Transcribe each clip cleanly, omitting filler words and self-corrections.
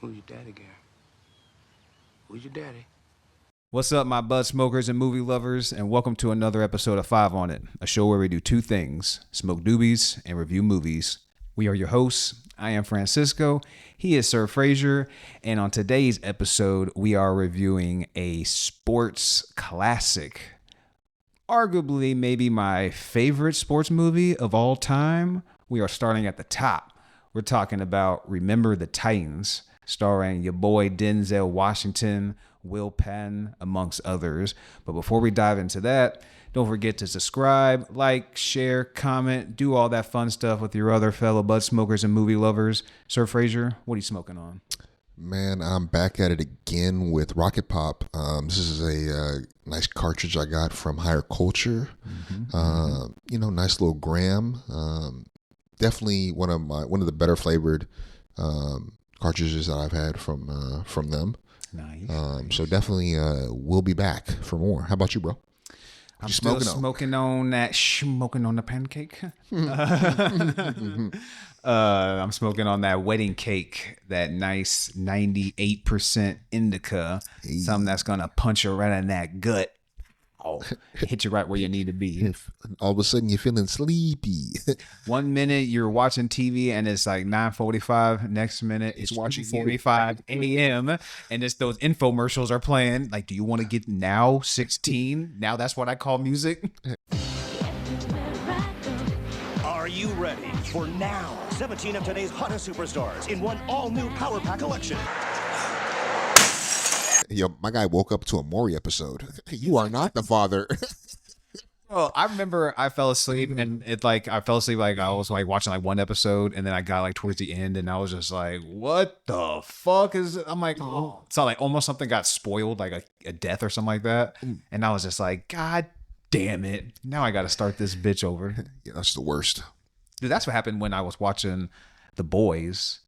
Who's your daddy, Gary? Who's your daddy? What's up, my bud smokers and movie lovers, and welcome to another episode of 5 on It, a show where we do two things, smoke doobies and review movies. We are your hosts. I am Francisco. He is Sir Frazier, and on today's episode, we are reviewing a sports classic. Arguably, maybe my favorite sports movie of all time. We are starting at the top. We're talking about Remember the Titans, starring your boy Denzel Washington, Will Patton, amongst others. But before we dive into that, don't forget to subscribe, like, share, comment, do all that fun stuff with your other fellow bud smokers and movie lovers. Sir Frazier, what are you smoking on? Man, I'm back at it again with Rocket Pop. This is a nice cartridge I got from Higher Culture. Nice little gram. Definitely one of the better flavored cartridges that I've had from them. Nice. So definitely we'll be back for more. How about you, bro? I'm still smoking on the pancake. I'm smoking on that wedding cake, that nice 98% indica, something that's gonna punch you right in that gut. Oh, hit you right where you need to be. All of a sudden you're feeling sleepy. 1 minute you're watching TV and it's like 9:45. Next minute it's watching 2:45 a.m. and it's those infomercials are playing. Like, do you want to get now 16? Now that's what I call music. Are you ready for now? 17 of today's hottest superstars in one all-new Power Pack collection. Yo, my guy woke up to a Maury episode. You are not the father. Well, I remember I fell asleep and I was watching one episode and then I got towards the end and I was just like, what the fuck is it? I'm like, oh. So almost something got spoiled, like a death or something like that. And I was just like, God damn it. Now I got to start this bitch over. Yeah, that's the worst. Dude, that's what happened when I was watching The Boys.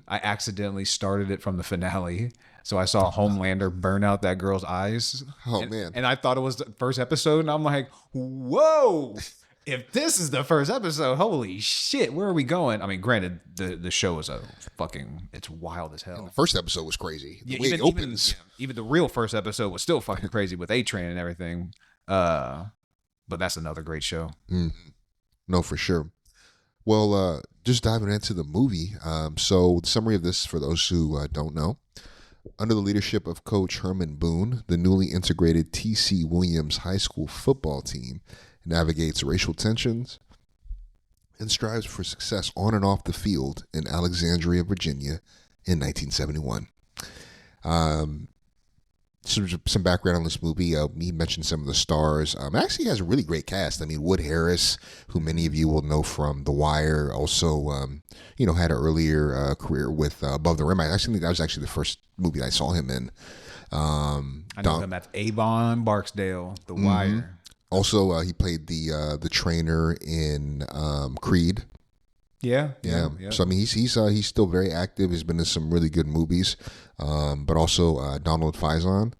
I accidentally started it from the finale. So I saw Homelander burn out that girl's eyes. Man. And I thought it was the first episode. And I'm like, whoa, if this is the first episode, holy shit, where are we going? I mean, granted, the show is it's wild as hell. And the first episode was crazy. The way it opens. Even the real first episode was still fucking crazy with A-Train and everything. But that's another great show. No, for sure. Well, just diving into the movie. So the summary of this, for those who don't know, under the leadership of Coach Herman Boone, the newly integrated T.C. Williams High School football team navigates racial tensions and strives for success on and off the field in Alexandria, Virginia in 1971. Some background on this movie. He mentioned some of the stars. It actually has a really great cast. I mean, Wood Harris, who many of you will know from The Wire, also had an earlier career with Above the Rim. I actually think that was actually the first movie I saw him in. I know him as Avon Barksdale, The Wire. Also, he played the trainer in Creed. Yeah. So I mean, he's still very active. He's been in some really good movies, but also Donald Faison.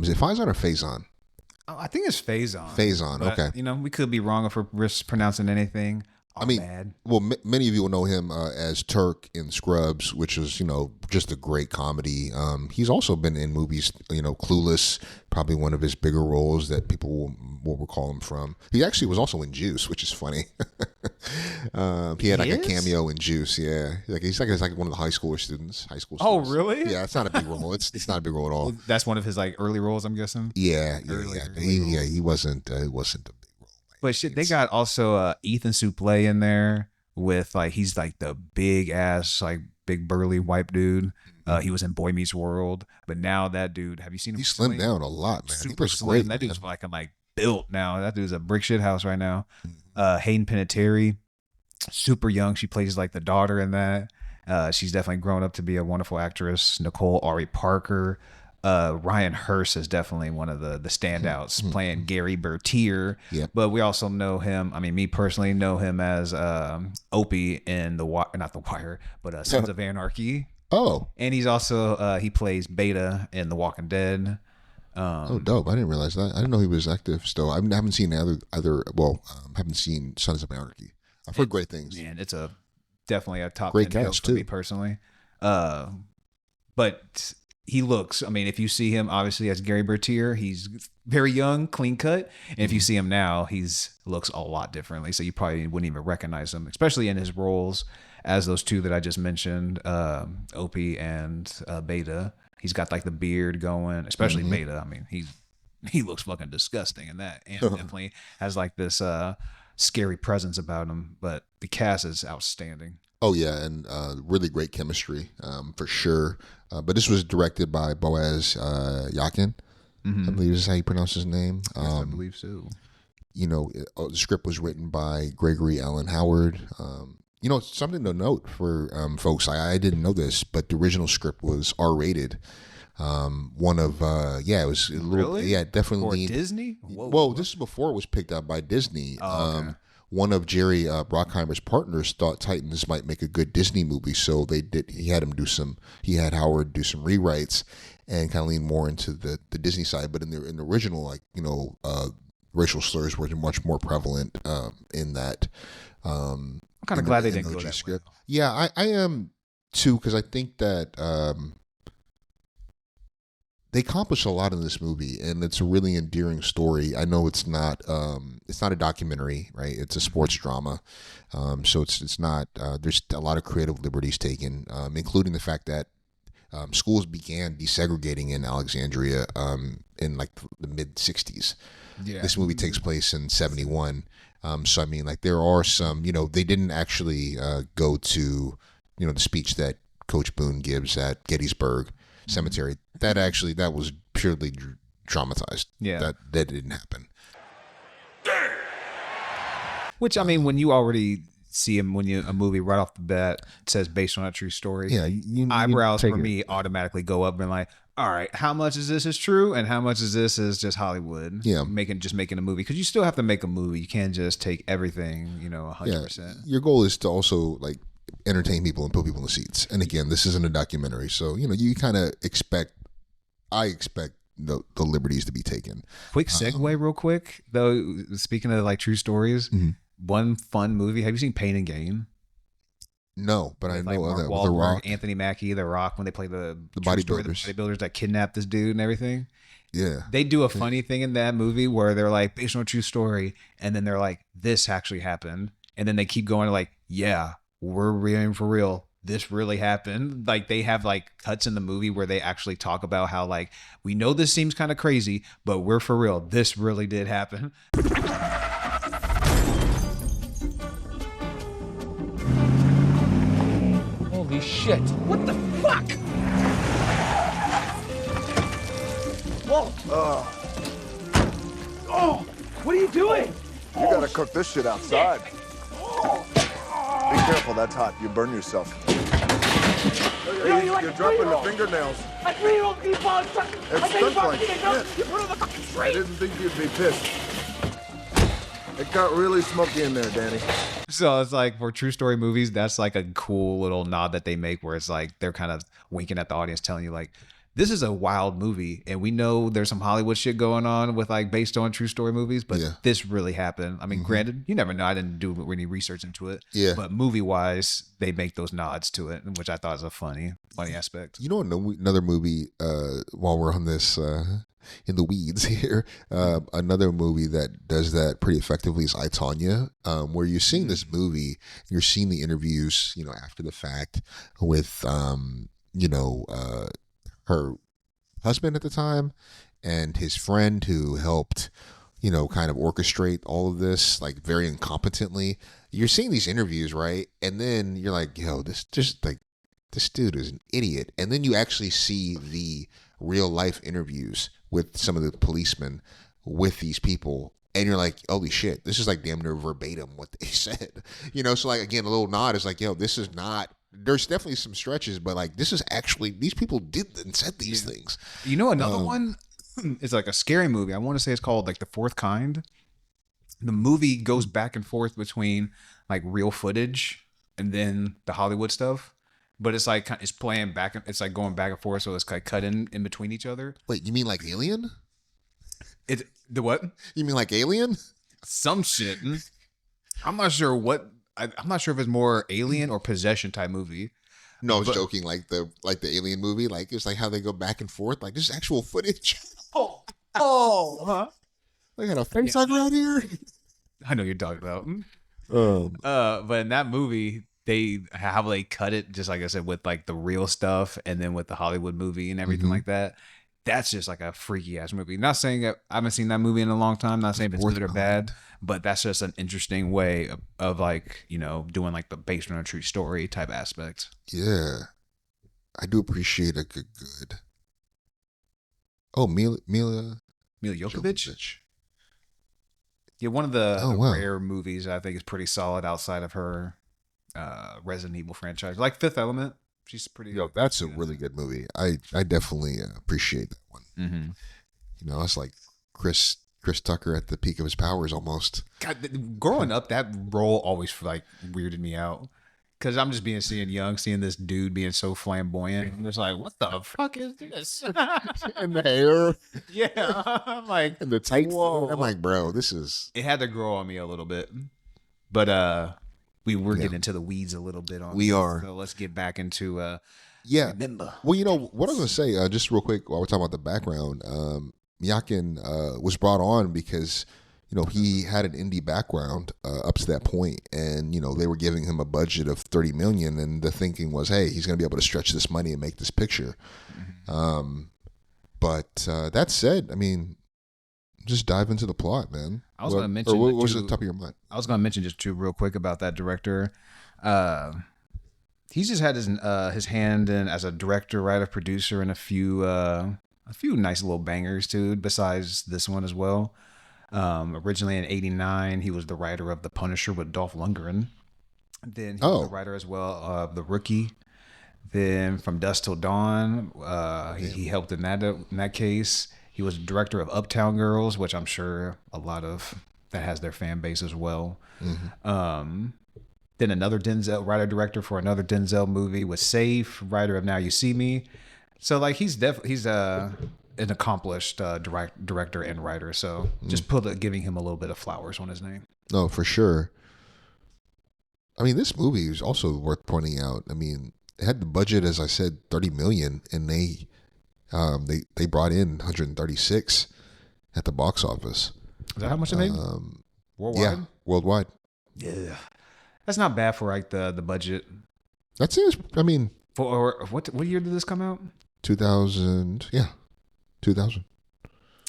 Is it Faison or Faison? Oh, I think it's Faison. Faison, but, okay. We could be wrong if we're mispronouncing anything. Many of you will know him as Turk in Scrubs, which was, just a great comedy. He's also been in movies, Clueless, probably one of his bigger roles that people will recall him from. He actually was also in Juice, which is funny. He had a cameo in Juice, yeah. He's like one of the high school students. Oh, really? Yeah, it's not a big role. It's not a big role at all. Well, that's one of his early roles, I'm guessing. Yeah. He wasn't a But shit, they got also Ethan Suplee in there with he's the big ass big burly white dude. He was in Boy Meets World, but now that dude, have you seen him? He slimmed down a lot, man. Super slim. That dude's built now. That dude's a brick shit house right now. Hayden Panettiere, super young. She plays the daughter in that. She's definitely grown up to be a wonderful actress. Nicole Ari Parker. Ryan Hurst is definitely one of the standouts playing Gary Bertier. Yeah. But we also know him. I mean, me personally know him as Opie in not The Wire, but Sons of Anarchy. Oh. And he's also he plays Beta in The Walking Dead. Dope! I didn't realize that. I didn't know he was active still. I haven't seen haven't seen Sons of Anarchy. I've heard great things. Man, it's definitely a top great 10 cast for too. Me personally. but he looks, I mean, if you see him obviously as Gary Bertier, he's very young, clean cut. And if you see him now, looks a lot differently. So you probably wouldn't even recognize him, especially in his roles as those two that I just mentioned, Opie and Beta. He's got like the beard going, especially Beta. I mean, he looks fucking disgusting in that, and definitely has like this scary presence about him. But the cast is outstanding. Oh yeah, and really great chemistry for sure. But this was directed by Boaz Yakin. I believe this is how you pronounce his name. I believe so. You know, the script was written by Gregory Allen Howard. You know, something to note for folks. I didn't know this, but the original script was R-rated. One of it was a little, really? definitely For Disney. Whoa. Well, this is before it was picked up by Disney. Okay. One of Jerry Bruckheimer's partners thought Titans might make a good Disney movie, so they did. He had Howard do some rewrites and kind of lean more into the Disney side. But in the original, like, you know, racial slurs were much more prevalent in that. I'm kind of glad they didn't go that script. Way. Yeah, I am too, because I think that they accomplish a lot in this movie, and it's a really endearing story. I know it's not a documentary, right? It's a sports drama, so it's not. There's a lot of creative liberties taken, including the fact that schools began desegregating in Alexandria in like the mid '60s. Yeah. This movie takes place in '71. So I mean, like, there are some, you know, they didn't actually go to, you know, the speech that Coach Boone gives at Gettysburg Cemetery. That was purely dramatized. Yeah, that didn't happen. Which, I mean, when you already see him, a movie right off the bat says based on a true story, eyebrows for me automatically go up and like, all right, how much is this is true and how much is this is just Hollywood? Yeah, making a movie, because you still have to make a movie. You can't just take everything, you know, 100%. Yeah. Your goal is to also like entertain people and put people in the seats. And again, this isn't a documentary, so you know you kind of expect. I expect the liberties to be taken. Quick segue, real quick though. Speaking of like true stories, one fun movie. Have you seen Pain and Gain? No, but I know that Walt, with The Rock, Anthony Mackie, The Rock, when they play the bodybuilders that kidnapped this dude and everything. Yeah, they do a funny thing in that movie where they're like based on a true story, and then they're like, this actually happened, and then they keep going like, yeah, we're real for real. This really happened. Like, they have like cuts in the movie where they actually talk about how like, we know this seems kind of crazy, but we're for real. This really did happen. Holy shit. What the fuck? Walt! Oh, what are you doing? You gotta cook this shit outside. Be careful, that's hot. You burn yourself. You're dropping the fingernails. A 3-year-old meatball stuck. It's stunt like shit. You put on the fucking I straight. didn't think you'd be pissed. It got really smoky in there, Danny. So it's like, for true story movies, that's like a cool little nod that they make, where it's like they're kind of winking at the audience, telling you like, this is a wild movie, and we know there's some Hollywood shit going on with like based on true story movies, but this really happened. I mean, granted, you never know. I didn't do any research into it. Yeah. But movie wise, they make those nods to it, which I thought was a funny aspect. You know, another movie, while we're on this in the weeds here, another movie that does that pretty effectively is I, Tonya, where you're seeing this movie, you're seeing the interviews, you know, after the fact with, her husband at the time and his friend who helped, you know, kind of orchestrate all of this, like, very incompetently. You're seeing these interviews, right? And then you're like, yo, this dude is an idiot. And then you actually see the real life interviews with some of the policemen with these people, and you're like, holy shit, this is like damn near verbatim what they said. You know, so like, again, a little nod is like, yo, this is not, there's definitely some stretches, but like, this is actually, these people did and said these things. You know, another one is like a scary movie. I want to say it's called like The Fourth Kind. The movie goes back and forth between like real footage and then the Hollywood stuff. But it's like, it's playing back, it's like going back and forth, so it's like cut in between each other. Wait, you mean like Alien? The what? You mean like Alien? Some shit. I'm not sure what. I'm not sure if it's more Alien or Possession type movie. No, I was But- joking. Like the Alien movie, like it's like how they go back and forth. Like there's actual footage. Huh? They got a face hugger out here. I know you're talking about. But in that movie, how they cut it, just like I said, with like the real stuff, and then with the Hollywood movie and everything like that. That's just like a freaky ass movie. Not saying that I haven't seen that movie in a long time. Not saying if it's good or bad, but that's just an interesting way of like, you know, doing like the based on a true story type aspect. Yeah, I do appreciate a good. Oh, Mila Jovovich? Yeah, one of the rare movies I think is pretty solid outside of her Resident Evil franchise. Like Fifth Element. She's pretty. Yo, that's a really good movie. I definitely appreciate that one. Mm-hmm. You know, it's like Chris Tucker at the peak of his powers almost. God, growing up, that role always like weirded me out. Because I'm just seeing this dude being so flamboyant. I'm just like, what the fuck is this? And the hair. Yeah. I'm like, And the tights. whoa. I'm like, bro, this is. It had to grow on me a little bit. But we're getting into the weeds a little bit on We this, are. So let's get back into Remember. Well, you know, what I was going to say, just real quick while we're talking about the background, Yakin was brought on because, you know, he had an indie background up to that point, and, you know, they were giving him a budget of $30 million, and the thinking was, hey, he's going to be able to stretch this money and make this picture. But that said, I mean, just dive into the plot, man. I was going to mention. What was at the top of your mind? I was going to mention just real quick about that director. He's just had his hand in as a director, writer, producer, and a few nice little bangers too. Besides this one as well. Originally in '89, he was the writer of The Punisher with Dolph Lundgren. Then he was the writer as well of The Rookie. Then From Dusk Till Dawn, he helped in that case. He was director of Uptown Girls, which I'm sure a lot of that has their fan base as well. Then another Denzel writer director for another Denzel movie was Safe, writer of Now You See Me. So like he's an accomplished director and writer. So just giving him a little bit of flowers on his name. No, for sure. I mean, this movie is also worth pointing out. I mean, it had the budget, as I said, $30 million, and they brought in 136 at the box office. Is that how much it made? Worldwide? Yeah, worldwide. Yeah, that's not bad for like the budget. That's it. I mean, for what year did this come out? 2000. Yeah, 2000.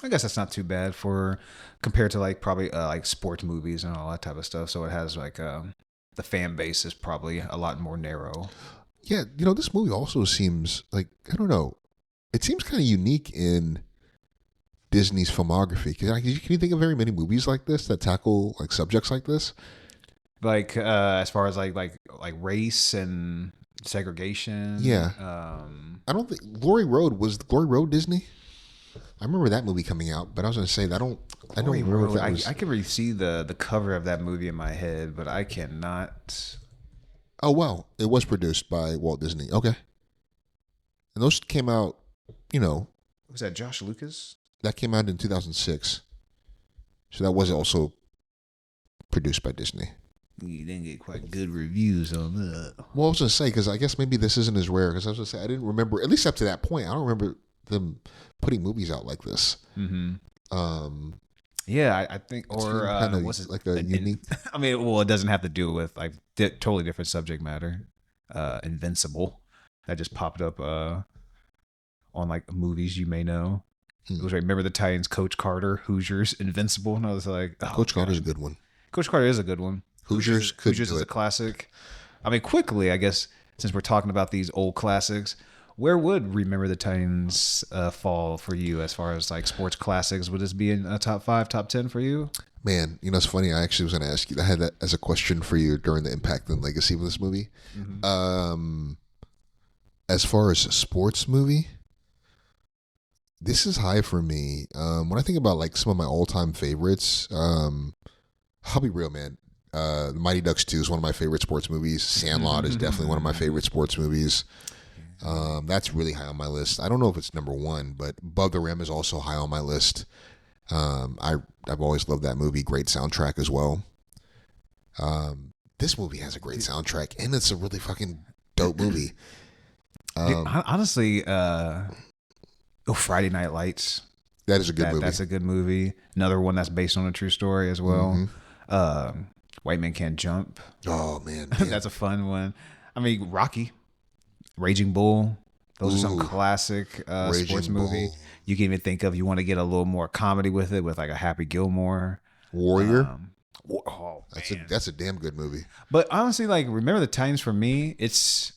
I guess that's not too bad for compared to like probably like sports movies and all that type of stuff. So it has like the fan base is probably a lot more narrow. Yeah, you know, this movie also seems like, I don't know, it seems kind of unique in Disney's filmography. Can you think of very many movies like this that tackle like subjects like this? Like as far as like race and segregation. Yeah. I don't think Glory Road Disney? I remember that movie coming out, but I was going to say that I don't remember if that was... I can really see the cover of that movie in my head, but I cannot. Oh, wow. It was produced by Walt Disney. Okay. And those came out, you know... Was that Josh Lucas? That came out in 2006. So that was also produced by Disney. You didn't get quite good reviews on that. Well, I was going to say, because I guess maybe this isn't as rare, because I was going to say, I didn't remember, at least up to that point, I don't remember them putting movies out like this. Yeah, I think, or kind of what's it, like a unique... I mean, well, it doesn't have to do with like totally different subject matter. Invincible, that just popped up on like movies you may know. It was Remember the Titans, Coach Carter, Hoosiers, Invincible, and I was like, oh, Coach Carter's a good one. Coach Carter is a good one. Hoosiers is a classic. I mean, quickly, I guess, since we're talking about these old classics, where would Remember the Titans fall for you as far as like sports classics? Would this be in a top 5, top 10 for you? Man, you know, it's funny. I actually was going to ask you. I had that as a question for you during the impact and legacy of this movie. As far as a sports movie, this is high for me. When I think about like some of my all-time favorites, I'll be real, man. The Mighty Ducks 2 is one of my favorite sports movies. Sandlot is definitely one of my favorite sports movies. That's really high on my list. I don't know if it's number 1, but Above the Rim is also high on my list. I've always loved that movie. Great soundtrack as well. This movie has a great soundtrack, and it's a really fucking dope movie. Dude, honestly, Friday Night Lights. That is a good movie. That's a good movie. Another one that's based on a true story as well. White Men Can't Jump. Oh man, That's a fun one. I mean, Rocky, Raging Bull. Those are some classic sports movie. You can even think of. You want to get a little more comedy with it, with like a Happy Gilmore. Warrior. That's a damn good movie. But honestly, like, Remember the Titans for me, it's,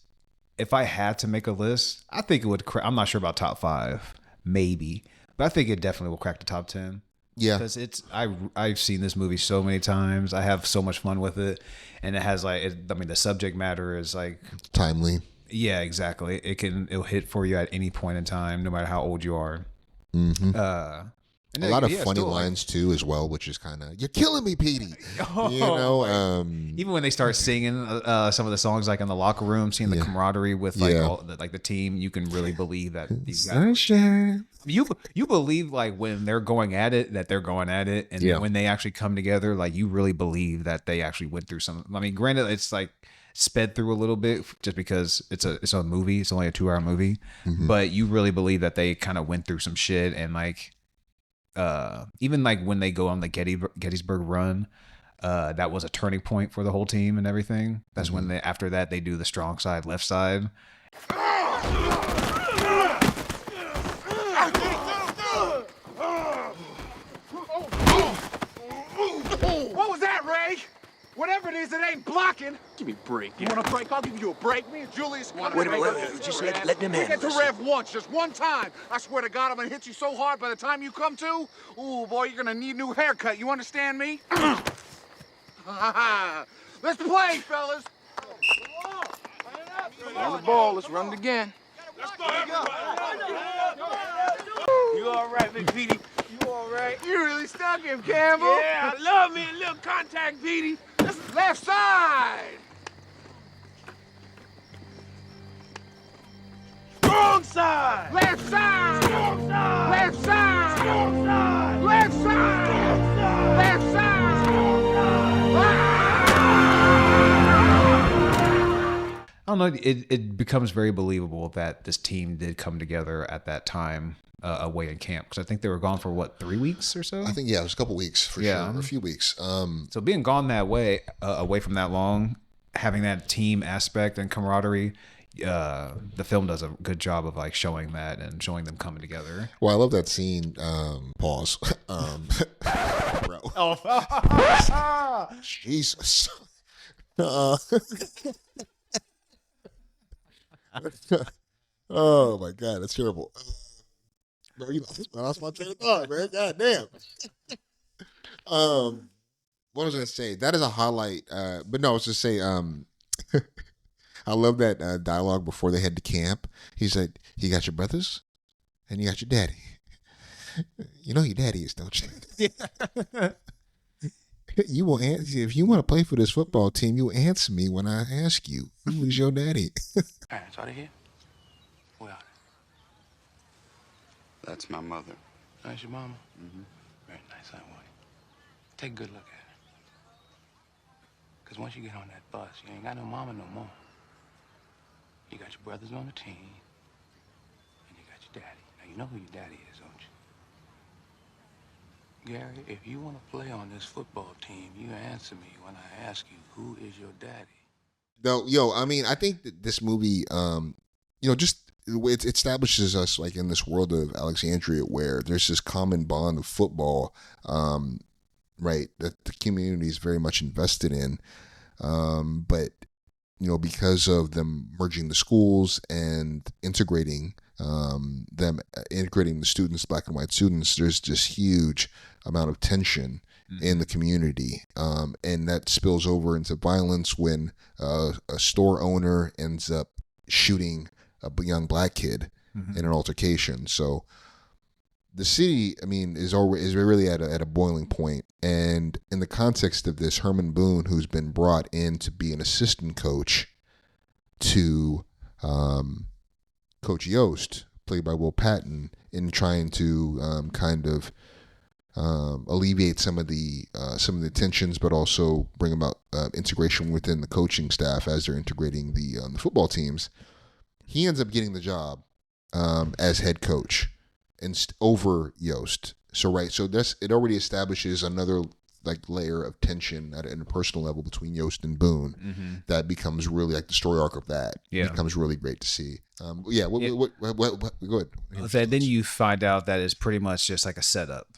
if I had to make a list, I think it would. I'm not sure about top 5, maybe, but I think it definitely will crack the top 10. Yeah, because I've seen this movie so many times. I have so much fun with it, and it has the subject matter is like timely. Yeah, exactly. It'll hit for you at any point in time, no matter how old you are. A lot of funny lines too, as well, which is kind of, "You're killing me, Petey." Even when they start singing some of the songs, like in the locker room, seeing the camaraderie with the team, you can really believe that these guys. You believe like when they're going at it, that they're going at it, and when they actually come together, like you really believe that they actually went through some. I mean, granted, it's like sped through a little bit just because it's a movie. It's only a 2-hour movie, but you really believe that they kind of went through some shit, and like. Even like when they go on the Gettysburg run, that was a turning point for the whole team and everything. That's when after that they do the strong side, left side. What was that, Ray? Whatever it is, it ain't blocking. Give me a break. You want a break? I'll give you a break. Me and Julius. Wait a minute. Just let them Get handle to this. Rev once, just one time. I swear to God, I'm gonna hit you so hard by the time you come to. Ooh, boy, you're gonna need a new haircut. You understand me? Let's play, fellas. On the ball. Let's run it again. Let's go. You all right, Big Petey? You all right? You really stuck him, Campbell. Yeah, I love me a little contact, Petey. Left side. Strong side. Left side. Strong side. Left side. Strong side. Left side. Strong side. Left side. Strong side. I don't know. It becomes very believable that this team did come together at that time away in camp, because I think they were gone for what, 3 weeks or so. I think it was a couple weeks for sure, or a few weeks. So being gone that way, away from that long, having that team aspect and camaraderie, the film does a good job of like showing that and showing them coming together. Well, I love that scene. Pause. Bro. Oh, Jesus. Oh my God, that's terrible. Bro, you lost my train of thought, man. God damn. What was I gonna say? That is a highlight. But no, I was just say, I love that dialogue before they head to camp. He said, "You got your brothers, and you got your daddy. You know who your daddy is, don't you?" You will answer if you want to play for this football team. You will answer me when I ask you, "Who is your daddy?" Parents, are they here? Where are they? That's my mother. That's your mama? Mm-hmm. Very nice, I want it. Take a good look at her. Because once you get on that bus, you ain't got no mama no more. You got your brothers on the team, and you got your daddy. Now, you know who your daddy is, don't you? Gary, if you want to play on this football team, you answer me when I ask you, who is your daddy? No, I mean, I think that this movie, just it establishes us like in this world of Alexandria where there's this common bond of football, right, that the community is very much invested in. But, because of them merging the schools and integrating the students, black and white students, there's this huge amount of tension in the community. And that spills over into violence when a store owner ends up shooting a young black kid in an altercation. So the city, I mean, is really at a boiling point. And in the context of this, Herman Boone, who's been brought in to be an assistant coach to Coach Yost, played by Will Patton, in trying to kind of alleviate some of the tensions, but also bring about integration within the coaching staff as they're integrating the football teams. He ends up getting the job as head coach and over Yost. So it already establishes another like layer of tension at a personal level between Yost and Boone that becomes really like the story arc of that. Yeah, becomes really great to see. What, go ahead. Then you find out that it's pretty much just like a setup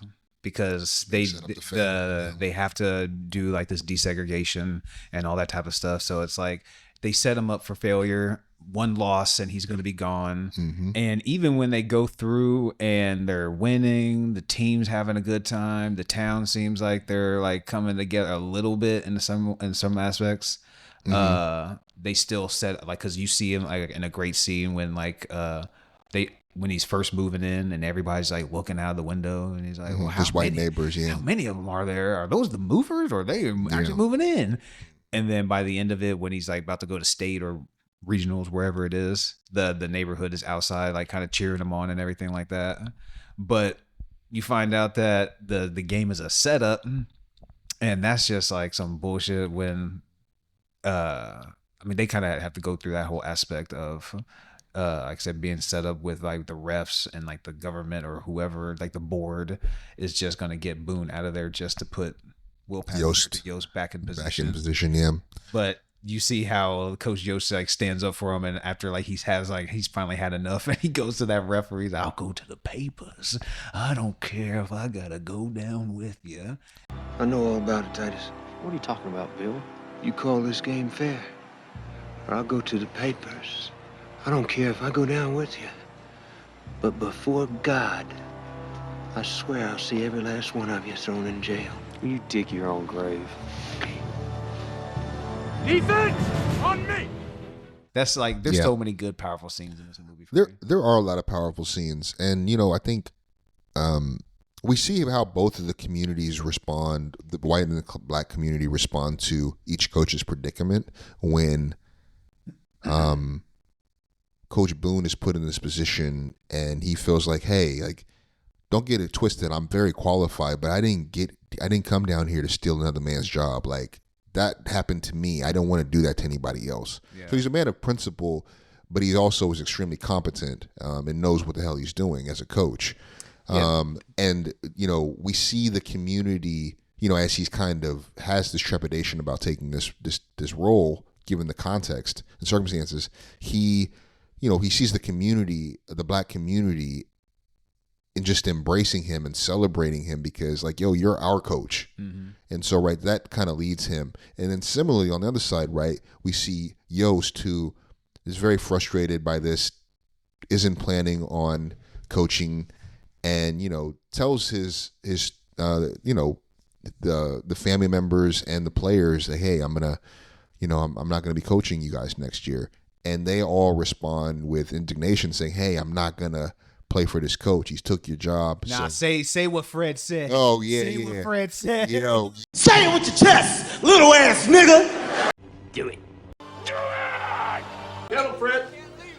because they have to do like this desegregation and all that type of stuff. So it's like they set him up for failure. One loss and he's going to be gone. And even when they go through and they're winning, the team's having a good time. The town seems like they're like coming together a little bit in some aspects. They still set like, cause you see him like in a great scene when like when he's first moving in and everybody's like looking out of the window and he's like, well, his white neighbors, how many of them are there? Are those the movers or are they actually moving in? And then by the end of it, when he's like about to go to state or regionals, wherever it is, the neighborhood is outside like kind of cheering him on and everything like that. But you find out that the game is a setup, and that's just like some bullshit when I mean they kind of have to go through that whole aspect of like I said, being set up with like the refs and like the government or whoever, like the board is just gonna get Boone out of there just to put Will Yost back in position. Yeah. But you see how Coach Yost like stands up for him, and after like he's finally had enough, and he goes to that referee. I'll go to the papers. I don't care if I gotta go down with you. I know all about it, Titus. What are you talking about, Bill? You call this game fair, or I'll go to the papers. I don't care if I go down with you. But before God, I swear I'll see every last one of you thrown in jail. You dig your own grave. Defense on me. That's like there's so many good, powerful scenes in this movie. There are a lot of powerful scenes, and I think we see how both of the communities respond. The white and the black community respond to each coach's predicament when Coach Boone is put in this position, and he feels like, hey, like, don't get it twisted. I'm very qualified, but I didn't come down here to steal another man's job. Like, that happened to me. I don't want to do that to anybody else. Yeah. So he's a man of principle, but he also is extremely competent and knows what the hell he's doing as a coach. Yeah. And we see the community, as he's kind of has this trepidation about taking this role, given the context and circumstances. He sees the community, the black community, and just embracing him and celebrating him because, like, yo, you're our coach. Mm-hmm. And so, right, that kind of leads him. And then similarly, on the other side, right, we see Yost, who is very frustrated by this, isn't planning on coaching, and, tells his the family members and the players that, hey, I'm not going to be coaching you guys next year. And they all respond with indignation saying, hey, I'm not going to play for this coach. He's took your job. Nah, say what Fred said. Oh, yeah, say what Fred said. Say it with your chest, little ass nigga. Do it. Do it! Tell him, Fred.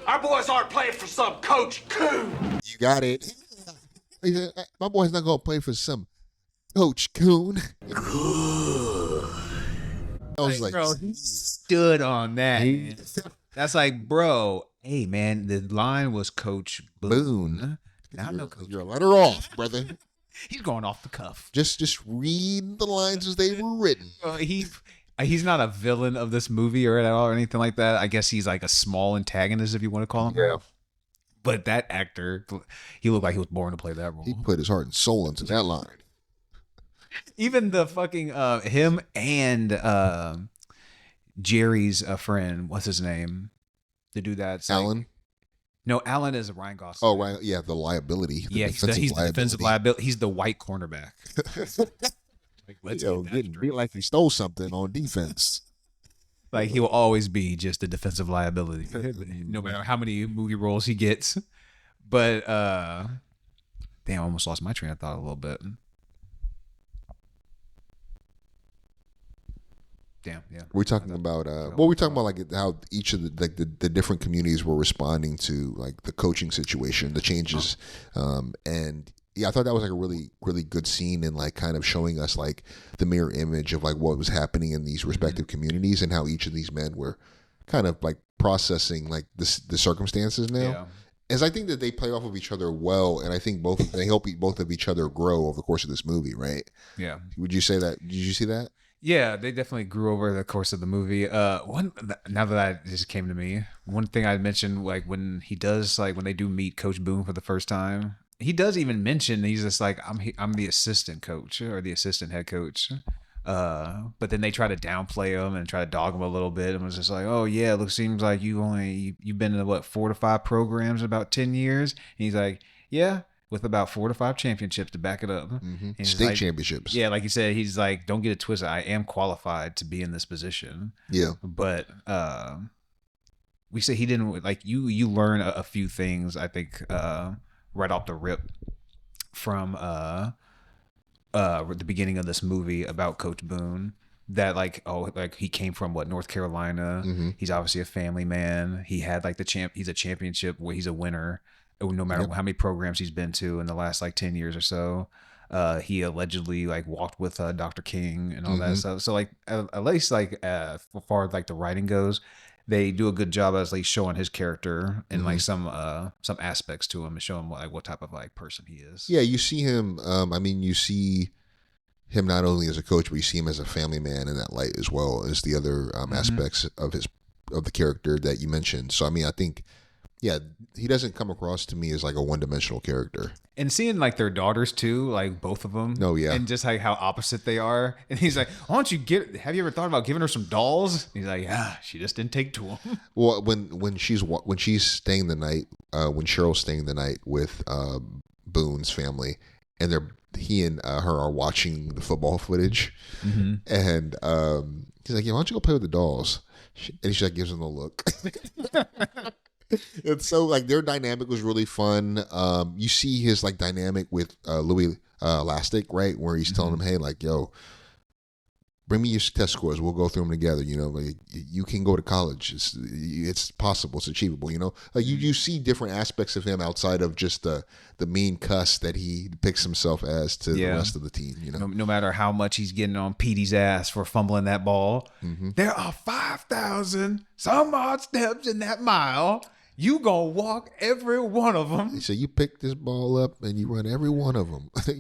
Our boys aren't playing for some coach coon. You got it. He said, my boy's not going to play for some coach coon. I was like, bro, he stood on that. That's like, bro, hey, man, the line was Coach Boone. Now no Coach. You're a letter off, brother. He's going off the cuff. Just read the lines as they were written. He's not a villain of this movie or at all or anything like that. I guess he's like a small antagonist, if you want to call him. Yeah. But that actor, he looked like he was born to play that role. He put his heart and soul into that line. Even the fucking him and Jerry's friend, what's his name? The dude that's Alan. Like, no, Alan is a Ryan Gosling. Oh, right, yeah, the liability. He's the defensive liability. He's the white cornerback. Be like he stole something on defense. Like he will always be just a defensive liability, no matter how many movie roles he gets. But damn, I almost lost my train of thought a little bit. Damn, yeah. We're talking about we're talking about like how each of the different communities were responding to like the coaching situation, the changes, and I thought that was like a really, really good scene and like kind of showing us like the mirror image of like what was happening in these respective communities and how each of these men were kind of like processing like the circumstances now. Yeah. As I think that they play off of each other well, and I think they help both of each other grow over the course of this movie, right? Yeah. Would you say that? Did you see that? Yeah, they definitely grew over the course of the movie. Now that just came to me, one thing I mentioned, like when they do meet Coach Boone for the first time, he does even mention he's just like I'm the assistant coach or the assistant head coach. But then they try to downplay him and try to dog him a little bit, and was just like, oh yeah, it seems like you've been in 4 to 5 programs in about 10 years. And he's like, yeah, with about 4 to 5 championships to back it up. Mm-hmm. State championships. Yeah, like you said, he's like, don't get it twisted. I am qualified to be in this position. Yeah. But we say he didn't like you learn a few things, I think, right off the rip from the beginning of this movie about Coach Boone, that like he came from North Carolina. Mm-hmm. He's obviously a family man. He had like he's a championship where he's a winner no matter how many programs he's been to in the last like 10 years or so. He allegedly like walked with Dr. King and all that stuff. So like at least like as far as like the writing goes, they do a good job as like showing his character and like some aspects to him and show him like what type of like person he is. Yeah, you see him. You see him not only as a coach, but you see him as a family man in that light as well as the other aspects of the character that you mentioned. So I mean, I think, yeah, he doesn't come across to me as like a one-dimensional character. And seeing like their daughters too, like both of them. Oh yeah. And just like how opposite they are. And he's like, why don't you have you ever thought about giving her some dolls? And he's like, yeah, she just didn't take to them. Well, when she's staying the night, when Cheryl's staying the night with Boone's family, and he and her are watching the football footage, and he's like, yeah, why don't you go play with the dolls? And she like gives him a look. And so like their dynamic was really fun. You see his like dynamic with Louis Elastic, right, where he's telling him, hey, like, yo, bring me your test scores, we'll go through them together, you know, like you can go to college, it's possible, it's achievable, you know, like you see different aspects of him outside of just the mean cuss that he depicts himself as to the rest of the team, you know. No matter how much he's getting on Petey's ass for fumbling that ball, there are 5,000 some odd steps in that mile. You gonna walk every one of them. So you pick this ball up and you run every one of them. What is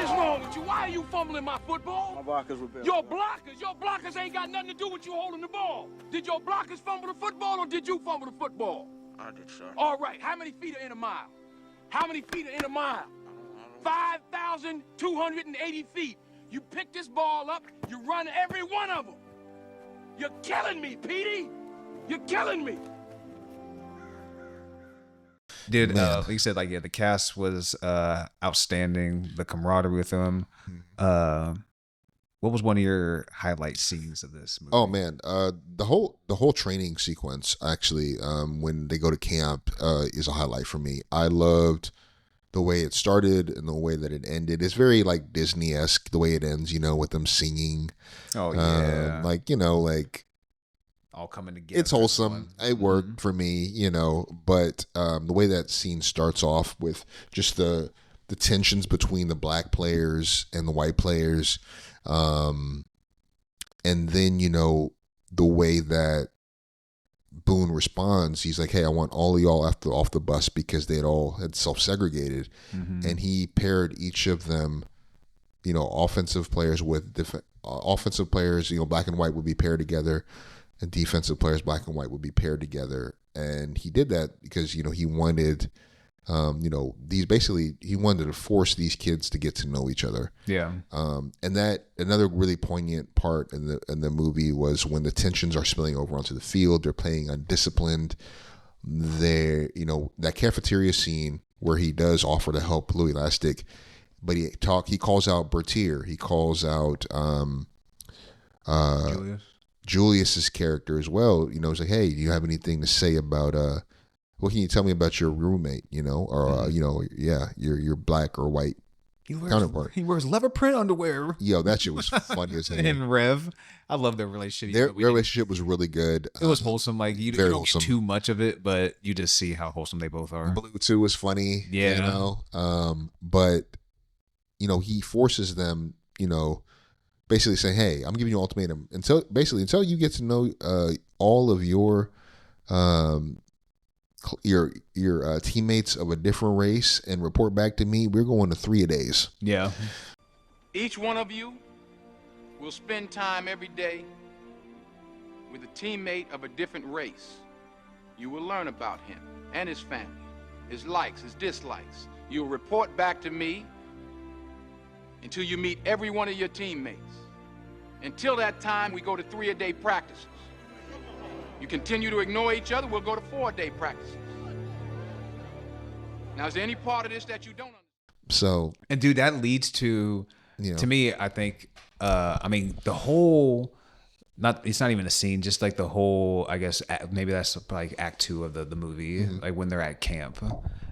wrong with you? Why are you fumbling my football? My blockers were built. Your blockers ain't got nothing to do with you holding the ball. Did your blockers fumble the football or did you fumble the football? I did, sir. All right, how many feet are in a mile? How many feet are in a mile? 5,280 feet. You pick this ball up, you run every one of them. You're killing me, Petey. You're killing me. Dude, like you said, like, yeah, the cast was outstanding. The camaraderie with them. What was one of your highlight scenes of this movie? Oh man, the whole training sequence actually, when they go to camp, is a highlight for me. I loved the way it started and the way that it ended. It's very like Disney-esque the way it ends, you know, with them singing. Oh yeah, like, you know, like all coming together. It's wholesome. It worked for me, you know, but the way that scene starts off with just the tensions between the black players and the white players, and then, you know, the way that Boone responds, he's like, hey, I want all of y'all off the bus because they had self-segregated. And he paired each of them, you know, offensive players with different offensive players, you know, black and white would be paired together, and defensive players, black and white, would be paired together. And he did that because, you know, he wanted, you know, he wanted to force these kids to get to know each other. Yeah. And that another really poignant part in the movie was when the tensions are spilling over onto the field. They're playing undisciplined. You know, that cafeteria scene where he does offer to help Louis Elastic, but he calls out Bertier. He calls out Julius's character as well. You know, he's like, hey, do you have anything to say about what can you tell me about your roommate, you know, or you know, yeah, you're black or white. counterpart. He wears leather print underwear. Yo, that shit was funny as hell. And Rev, I love their relationship. Their relationship was really good. It was wholesome. Like you very don't wholesome. get too much of it, but you just see how wholesome they both are. Blue too was funny. Yeah. You know, but he forces them. Basically saying, "Hey, I'm giving you an ultimatum until you get to know all of your teammates of a different race and report back to me. We're going to 3-a-days." Yeah. Each one of you will spend time every day with a teammate of a different race. You will learn about him and his family, his likes, his dislikes. You'll report back to me until you meet every one of your teammates. Until that time, we go to 3-a-day practices. You continue to ignore each other, we'll go to 4-a-day practices. Now, is there any part of this that you don't understand? So, and dude, that leads to me, I think, the whole, it's not even a scene, just like the whole, I guess, maybe that's like act 2 of the movie, like when they're at camp.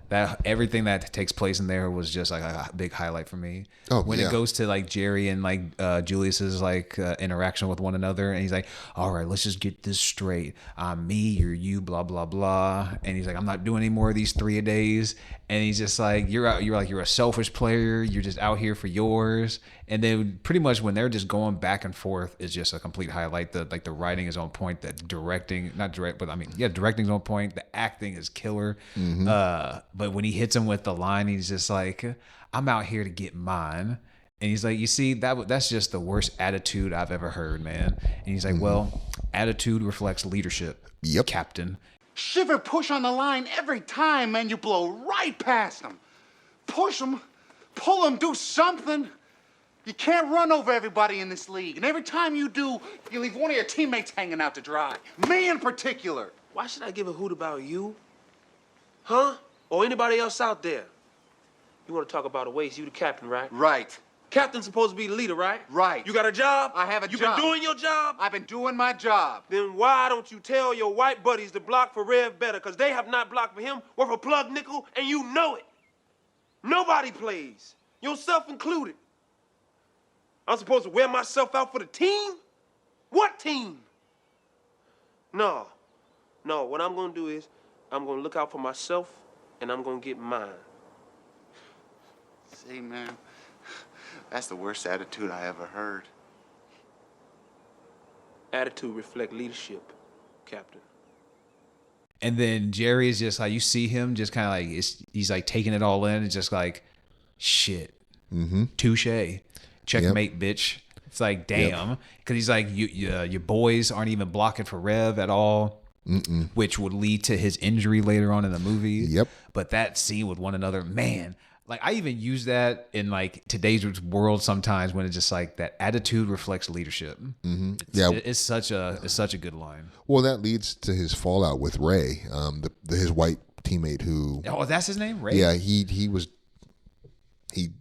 That everything that takes place in there was just like a big highlight for me. Oh, when yeah. it goes to like Jerry and like Julius's like interaction with one another, and he's like, "All right, let's just get this straight. I'm me, you're you, blah blah blah." And he's like, "I'm not doing any more of these 3-a-days." And he's just like, "You're a selfish player. You're just out here for yours." And then pretty much when they're just going back and forth is just a complete highlight. The writing is on point. The directing, directing's on point. The acting is killer. But when he hits him with the line, he's just like, "I'm out here to get mine." And he's like, "You see, that's just the worst attitude I've ever heard, man." And he's like, "Well, attitude reflects leadership, Yep. Captain." Shiver push on the line every time, man. You blow right past them. Push them, pull them, do something. You can't run over everybody in this league. And every time you do, you leave one of your teammates hanging out to dry. Me in particular. Why should I give a hoot about you? Huh? Or anybody else out there? You want to talk about a waste, you the captain, right? Right. Captain's supposed to be the leader, right? Right. You got a job? I have a you job. You been doing your job? I've been doing my job. Then why don't you tell your white buddies to block for Rev better? Because they have not blocked for him worth a plug nickel, and you know it. Nobody plays, yourself included. I'm supposed to wear myself out for the team? What team? No. What I'm going to do is I'm going to look out for myself, and I'm going to get mine. See, man, that's the worst attitude I ever heard. Attitude reflect leadership, Captain. And then Jerry is just like, you see him just kind of like, he's like taking it all in. It's just like, shit, touche, checkmate, bitch. It's like, damn. Because he's like, your boys aren't even blocking for Rev at all, which would lead to his injury later on in the movie. Yep. But that scene with one another, man, like I even use that in like today's world sometimes when it's just like that attitude reflects leadership. It's such a good line. Well, that leads to his fallout with Ray, his white teammate who. Oh, that's his name, Ray. Yeah, he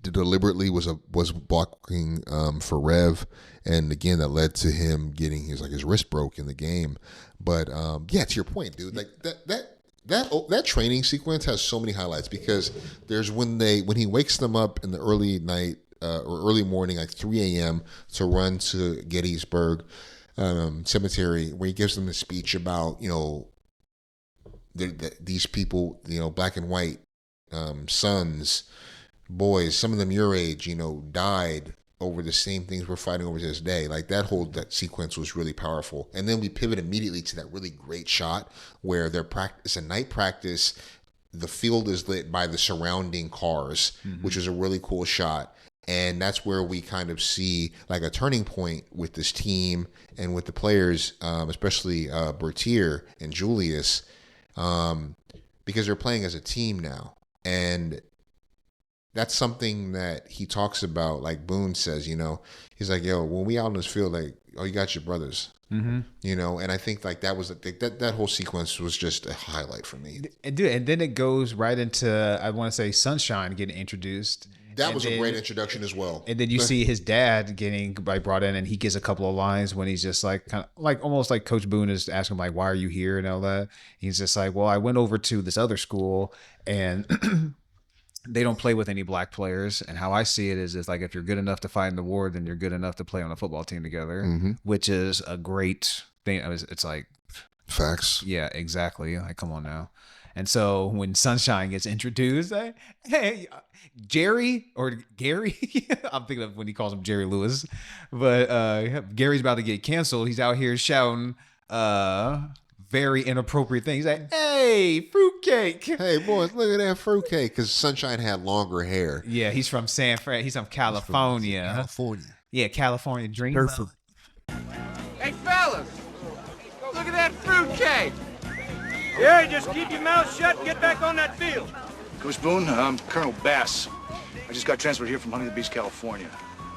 deliberately was blocking for Rev, and again that led to him getting his wrist broke in the game. But to your point, dude, like that training sequence has so many highlights because there's when he wakes them up in the early night or early morning, like 3 a.m. to run to Gettysburg Cemetery, where he gives them a speech about these people, black and white sons, boys, some of them your age, died over the same things we're fighting over to this day. Like that sequence was really powerful. And then we pivot immediately to that really great shot where it's a night practice. The field is lit by the surrounding cars, which is a really cool shot. And that's where we kind of see like a turning point with this team and with the players, especially Bertier and Julius, because they're playing as a team now. And that's something that he talks about, like Boone says, he's like, yo, when we out in this field, like, oh, you got your brothers, and I think like that was that whole sequence was just a highlight for me. And then it goes right into, I want to say, Sunshine getting introduced. That was a great introduction as well. And then you see his dad getting brought in, and he gets a couple of lines when he's just like, kind of like almost like Coach Boone is asking him, like, why are you here and all that. He's just like, well, I went over to this other school and they don't play with any black players. And how I see it is like if you're good enough to fight in the war, then you're good enough to play on a football team together, which is a great thing. It's like Facts. yeah, exactly. Like, come on now. And so when Sunshine gets introduced, like, hey, Jerry or Gary, I'm thinking of when he calls him Jerry Lewis, but Gary's about to get canceled. He's out here shouting very inappropriate things. He's like, hey, fruitcake. Hey, boys, look at that fruitcake. Because Sunshine had longer hair. Yeah, he's from San Fran. He's from California. California. Yeah, California dream. Perfect. Hey, fellas, look at that fruitcake. Yeah, just keep your mouth shut and get back on that field. Coach Boone, I'm Colonel Bass. I just got transferred here from Huntington Beach, California.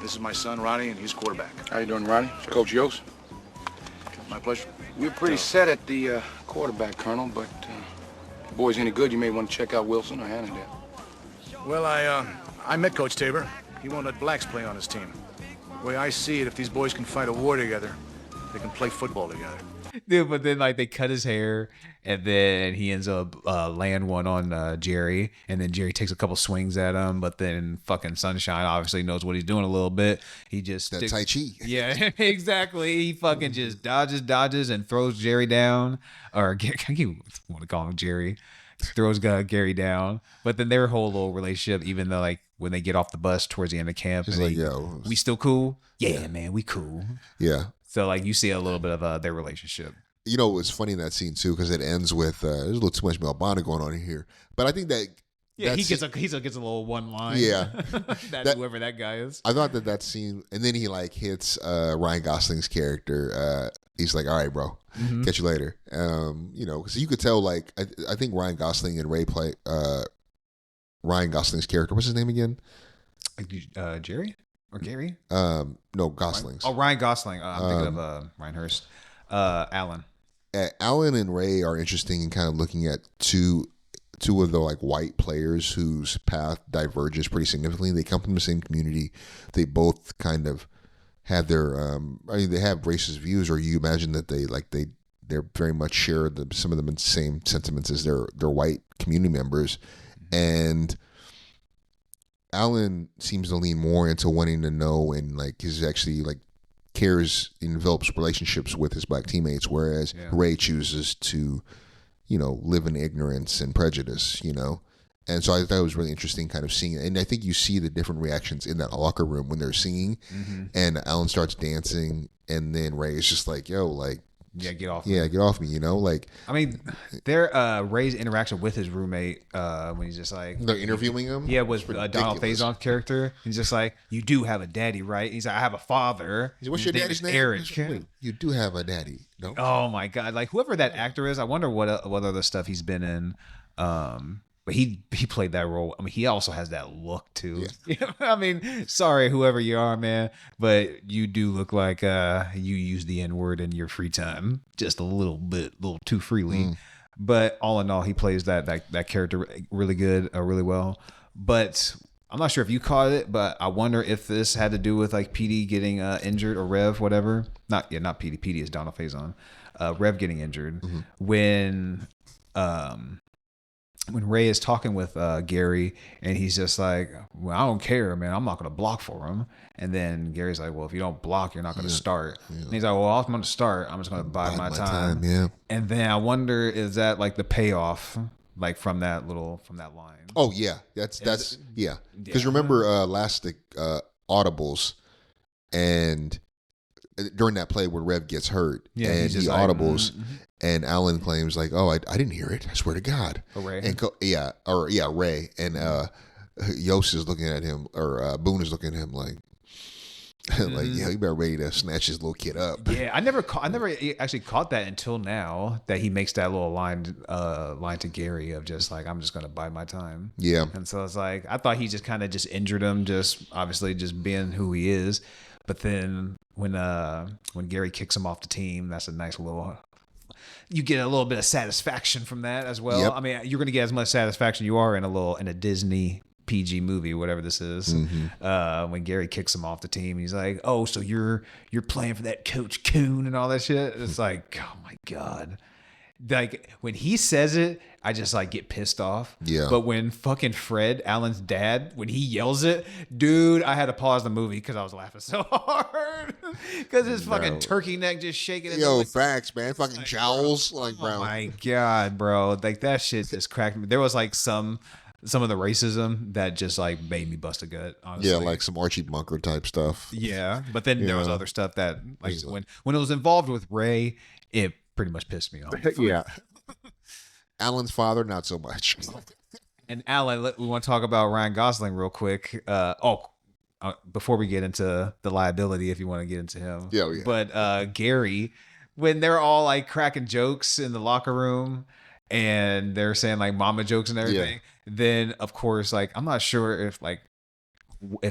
This is my son, Ronnie, and he's quarterback. How you doing, Ronnie? Coach Yost. My pleasure. We're pretty set at the quarterback, Colonel, but if the boy's any good, you may want to check out Wilson or Hannondale. Well, I met Coach Tabor. He won't let blacks play on his team. The way I see it, if these boys can fight a war together, they can play football together. Dude, but then like they cut his hair and then he ends up laying one on Jerry, and then Jerry takes a couple swings at him, but then fucking Sunshine obviously knows what he's doing a little bit. He just That Tai Chi. Yeah, exactly. He fucking just dodges and throws Jerry down, or I keep want to call him Jerry. Throws Gary down, but then their whole little relationship, even though like when they get off the bus towards the end of camp, It's like, yo, we still cool? Yeah, man, we cool. Yeah. So like you see a little bit of their relationship. You know, it's funny in that scene too, because it ends with there's a little too much Melbana going on in here. But I think that he gets a little one line. Yeah, that whoever that guy is. I thought that scene, and then he like hits Ryan Gosling's character. He's like, "All right, bro, catch you later." You know, because you could tell like I think Ryan Gosling and Ray play Ryan Gosling's character. What's his name again? Jerry or Gary? No, Gosling's. Ryan Gosling. I'm thinking of Ryan Hurst. Alan. Alan and Ray are interesting in kind of looking at two of the like white players whose path diverges pretty significantly. They come from the same community. They both kind of have their they have racist views, or you imagine that they're very much share some of the same sentiments as their white community members. And Alan seems to lean more into wanting to know, and like is actually like cares and develops relationships with his black teammates, whereas Ray chooses to, you know, live in ignorance and prejudice, you know. And so I thought it was really interesting kind of seeing it. And I think you see the different reactions in that locker room when they're singing, and Alan starts dancing, and then Ray is just like, yo, like, yeah, get off me, you know. Like, I mean, their Ray's interaction with his roommate when he's just like they're interviewing him, was Donald Faison's character. He's just like, you do have a daddy, right? He's like, I have a father. What's your daddy's name? Eric. Wait, you do have a daddy, no? Oh my god, like whoever that actor is, I wonder what other stuff he's been in. But he played that role. I mean, he also has that look too. Yeah. I mean, sorry, whoever you are, man, but you do look like you use the N-word in your free time just a little too freely. But all in all, he plays that character really good, really well. But I'm not sure if you caught it, but I wonder if this had to do with like PD getting injured, or Rev, whatever. Not PD. PD is Donald Faison. Rev getting injured when Ray is talking with Gary, and he's just like, well, I don't care, man. I'm not going to block for him. And then Gary's like, well, if you don't block, you're not going to start. Yeah. And he's like, well, I'm going to start. I'm just going to bide my time. Yeah. And then I wonder, is that like the payoff, like from that line? Oh yeah, that's yeah. Because remember last audibles, and during that play where Rev gets hurt, and he audibles, and Alan claims like, "Oh, I didn't hear it. I swear to God." Ray. And Ray, and Yost is looking at him, or Boone is looking at him like, like, yeah, you better ready to snatch this little kid up. Yeah, I never actually caught that until now, that he makes that little line to Gary of just like, I'm just gonna bide my time. Yeah. And so it's like, I thought he just kind of just injured him, just obviously just being who he is. But then when Gary kicks him off the team, that's a nice little. You get a little bit of satisfaction from that as well. Yep. I mean, you're gonna get as much satisfaction you are in a Disney PG movie, whatever this is. When Gary kicks him off the team, he's like, "Oh, so you're playing for that Coach Coon and all that shit." It's like, oh my god, like when he says it, I just like get pissed off. Yeah. But when fucking Fred, Alan's dad, when he yells it, dude, I had to pause the movie because I was laughing so hard because his fucking turkey neck just shaking. Yo, like, facts, man. Fucking jowls, like, bro. Oh my god, bro! Like that shit just cracked me. There was like some of the racism that just like made me bust a gut. Honestly. Yeah, like some Archie Bunker type stuff. Yeah, but then there was other stuff that like when it was involved with Ray, it pretty much pissed me off. Yeah. Alan's father, not so much. And Alan, we want to talk about Ryan Gosling real quick. Before we get into the liability, if you want to get into him. Yeah. But Gary, when they're all like cracking jokes in the locker room and they're saying like mama jokes and everything, then of course, like I'm not sure if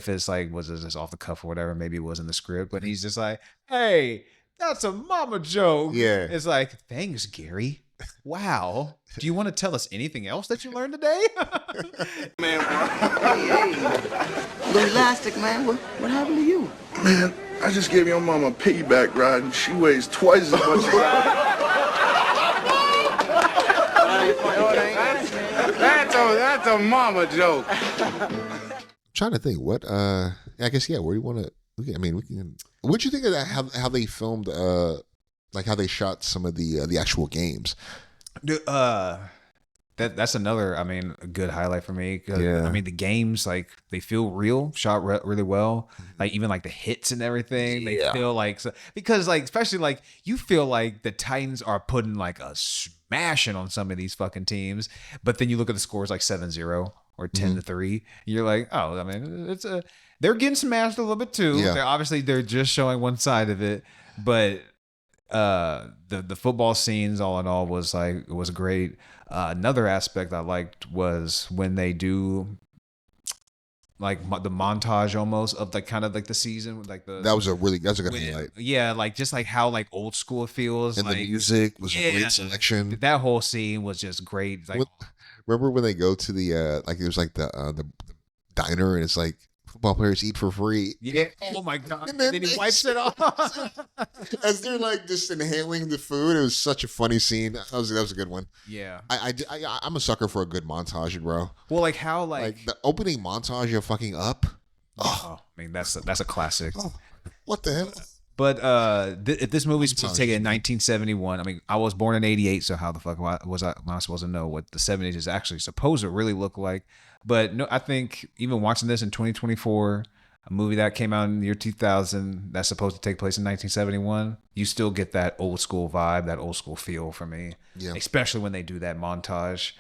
it's like was it just off the cuff or whatever, maybe it was in the script, but he's just like, hey, that's a mama joke. Yeah. It's like, thanks, Gary. Wow. Do you want to tell us anything else that you learned today? Man, hey, little elastic, man. What happened to you? Man, I just gave your mama a piggyback ride and she weighs twice as much as That's a mama joke. I'm trying to think what I guess where do you want to we can what'd you think of that how they filmed like how they shot some of the actual games? That's another a good highlight for me because the games like they feel real, shot really well, like even like the hits and everything they feel like because like especially like you feel like the Titans are putting like a smashing on some of these fucking teams, but then you look at the scores like 7-0 or 10-3, you're like, oh, they're getting smashed a little bit too. They're just showing one side of it, but the football scenes all in all was great. Another aspect I liked was when they do like the montage almost of like kind of like the season, like that's a good highlight. Yeah, like just like how like old school it feels, and like, the music was a great selection. That whole scene was just great. Like, remember when they go to the like it was like the diner and it's like football players eat for free. Yeah. Oh my god. And then he wipes it off as they're like just inhaling the food. It was such a funny scene. That was a good one. Yeah. I'm a sucker for a good montage, bro. Well, like how like the opening montage of fucking Up. Oh, that's a classic. Oh, what the hell? But if this movie's taken in 1971, I was born in 88, so how the fuck was I supposed to know what the 70s is actually supposed to really look like? But no, I think even watching this in 2024, a movie that came out in the year 2000 that's supposed to take place in 1971, you still get that old school vibe, that old school feel for me. Yeah. Especially when they do that montage.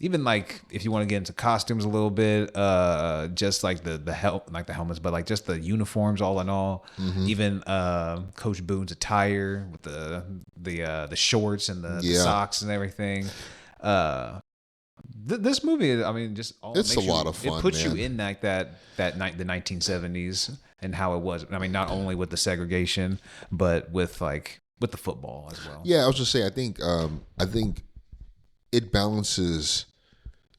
Even like if you want to get into costumes a little bit, just like the helmets, but like just the uniforms all in all. Mm-hmm. Even Coach Boone's attire with the shorts and the socks and everything. This movie, it's a lot of fun. It puts you in like the 1970s and how it was. Not only with the segregation, but with the football as well. Yeah, I was just saying. I think it balances,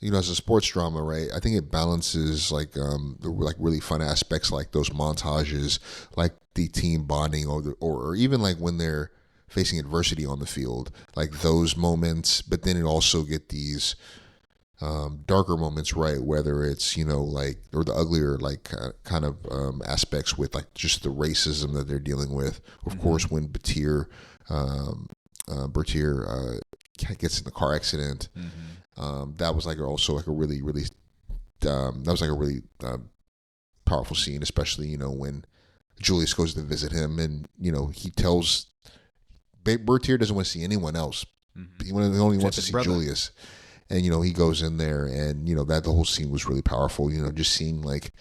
as a sports drama, right? I think it balances the really fun aspects, like those montages, like the team bonding, or even like when they're facing adversity on the field, like those moments. But then it also get these darker moments, right? Whether it's or the uglier kind of aspects with like just the racism that they're dealing with. Of course, when Bertier gets in the car accident, that was also a really powerful scene, especially when Julius goes to visit him and he tells Bertier doesn't want to see anyone else. He only wants to see Julius. And, he goes in there and, that the whole scene was really powerful, just seeing like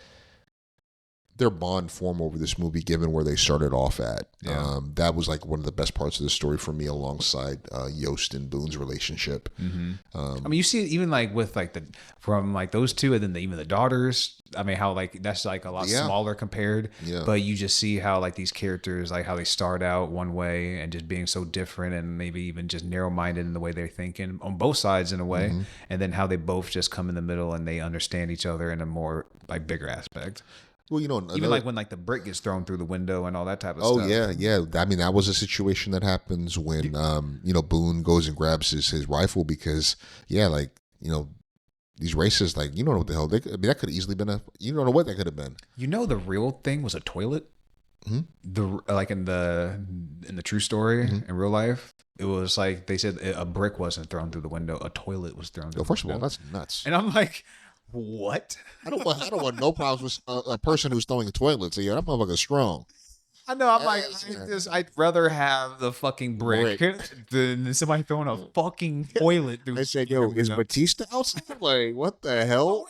their bond form over this movie, given where they started off at. Yeah. That was like one of the best parts of the story for me, alongside Yost and Boone's relationship. Mm-hmm. You see it even like with like from those two, and then even the daughters. How like that's like a lot smaller compared. Yeah. But you just see how like these characters, like how they start out one way and just being so different, and maybe even just narrow-minded in the way they're thinking on both sides in a way, and then how they both just come in the middle and they understand each other in a more like bigger aspect. Well, even like when like the brick gets thrown through the window and all that type of oh stuff. yeah. I mean, that was a situation that happens when Boone goes and grabs his rifle because these racists, like, you don't know what the hell that could have easily been you don't know what that could have been. The real thing was a toilet. Mm-hmm. Like in the true story in real life, it was like they said a brick wasn't thrown through the window, a toilet was thrown through the First of window. all, that's nuts. And I'm like, what? I don't want no problems with a person who's throwing a toilet. So yeah, that motherfucker's strong. I know. I'm like, I'd rather have the fucking brick than somebody throwing a fucking toilet through. They said, "Yo, is Batista outside?" Like, what the hell?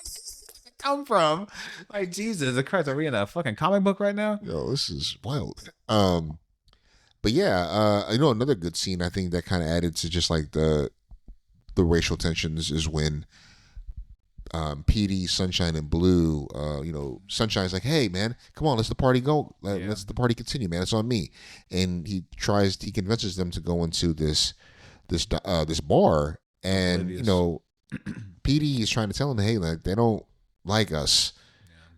Come from? Like, Jesus Christ, are we in a fucking comic book right now? Yo, this is wild. But yeah, another good scene I think that kind of added to just like the racial tensions is when PD, Sunshine, and Blue, Sunshine's like, "Hey man, come on, let's the party go. Let's the party continue, man. It's on me." And he convinces them to go into this bar, and PD is trying to tell him, "Hey, like they don't like us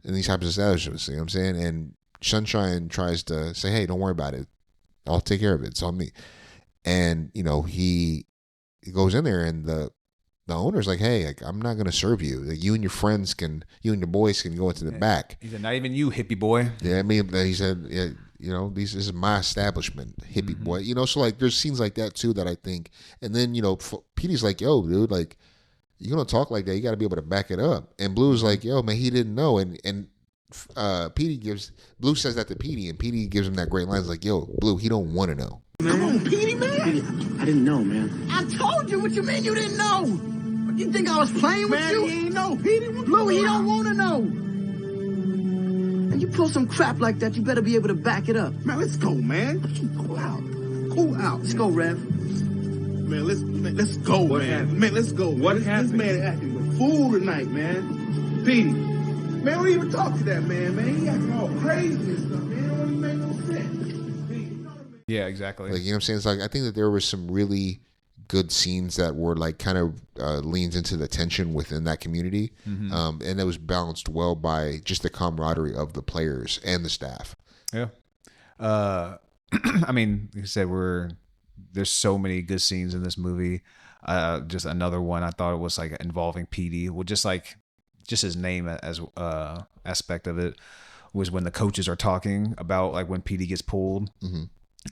in these types of establishments." You know what I'm saying? And Sunshine tries to say, "Hey, don't worry about it. I'll take care of it. It's on me." And he goes in there, and the owner's like, "Hey, like, I'm not gonna serve you. Like, you and your boys can go into the back." He said, "Not even you, hippie boy." Yeah, I mean, he said, "Yeah, this is my establishment, hippie boy." So like, there's scenes like that too that I think. And then PD's like, "Yo, dude, like, you're gonna talk like that, you got to be able to back it up." And Blue's like, "Yo, man, he didn't know." And Blue says that to PD, and PD gives him that great line. He's like, "Yo, Blue, he don't want to know." Come on, Petey, man. I didn't know, man. I told you. What you mean you didn't know? You think I was playing with you? He ain't know, Petey. Blue, he don't want to know. And you pull some crap like that, you better be able to back it up. Man, let's go, man. Cool out. Let's go, Rev. Man, let's go, man. Man, let's go. What happened? This man acting a fool tonight, man. Petey. Man, don't even talk to that man, man. He acting all crazy and stuff, man. It don't even make no sense. Yeah, exactly. Like, you know what I'm saying? It's like, I think that there was some really good scenes that were like kind of leans into the tension within that community. And it was balanced well by just the camaraderie of the players and the staff. Yeah. I mean, like I said, there's so many good scenes in this movie. Just another one I thought it was like involving PD. Well, just his name as aspect of it was when the coaches are talking about like when PD gets pulled.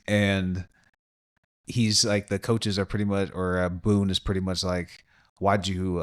And he's like, the coaches are pretty much, or Boone is pretty much like, "Why'd you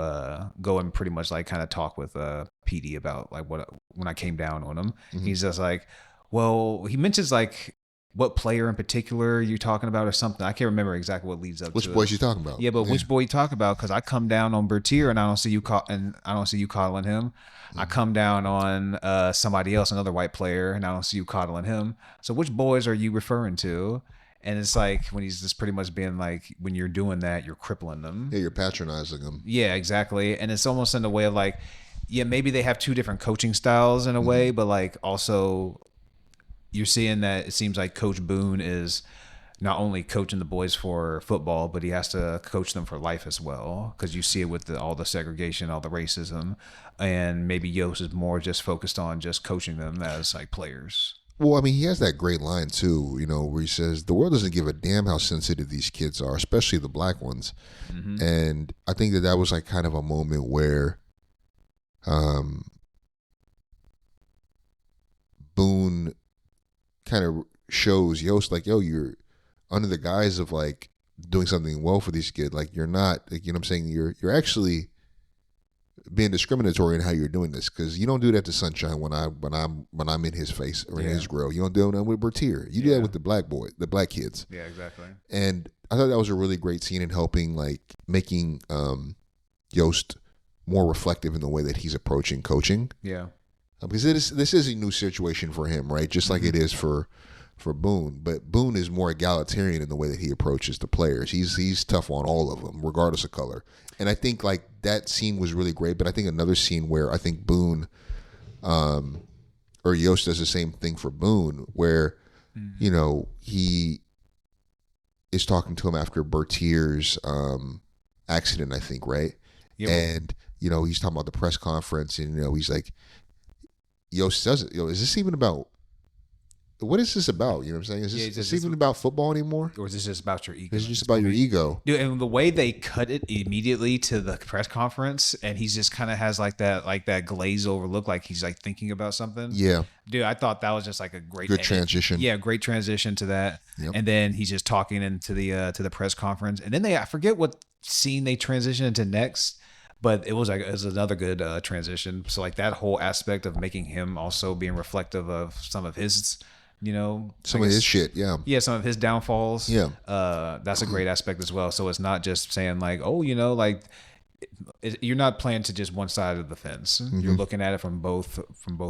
go and pretty much like kind of talk with PD about like when I came down on him?" He's just like, well, he mentions like what player in particular you talking about or something. I can't remember exactly what leads up. Which boys you talking about? Yeah, but which boy you talking about? Because I come down on Bertier and I don't see you coddling him. I come down on somebody else, another white player, and I don't see you coddling him. So which boys are you referring to? And it's like when he's just pretty much being like, when you're doing that, you're crippling them. Yeah, you're patronizing them. Yeah, exactly. And it's almost in a way of like, yeah, maybe they have two different coaching styles in a way, but like also you're seeing that it seems like Coach Boone is not only coaching the boys for football, but he has to coach them for life as well. Because you see it with all the segregation, all the racism, and maybe Yost is more just focused on just coaching them as like players. Well, I mean, he has that great line too, where he says, "The world doesn't give a damn how sensitive these kids are, especially the black ones." And I think that was like kind of a moment where Boone kind of shows Yost like, "Yo, you're under the guise of like doing something well for these kids. Like, you're not, like, you know what I'm saying? You're actually being discriminatory in how you're doing this, because you don't do that to Sunshine when I'm in his face or in his grill. You don't do that with Bertier. You do that with the black kids." Yeah, exactly. And I thought that was a really great scene in helping, like, making Yost more reflective in the way that he's approaching coaching. Yeah. Because this is a new situation for him, right? Just like it is for Boone. But Boone is more egalitarian in the way that he approaches the players. He's tough on all of them, regardless of color. And I think like that scene was really great. But I think another scene where I think Boone, or Yost does the same thing for Boone, where he is talking to him after Bertier's accident, I think, right? Yep. And he's talking about the press conference, and he's like, Yo says it. Yo, is this even about? What is this about? You know what I'm saying? Is this even about football anymore? Or is this just about your ego? It's just about your ego. Dude, and the way they cut it immediately to the press conference, and he's just kind of has like that glaze over look, like he's like thinking about something. Yeah. Dude, I thought that was just like a good transition. Yeah, great transition to that. Yep. And then he's just talking into the press conference. And then I forget what scene they transition into next, but it was another good transition. So like that whole aspect of making him also being reflective of some of his, some of his shit, some of his downfalls. That's a great aspect as well. So it's not just saying like, oh, you're not playing to just one side of the fence. You're looking at it from both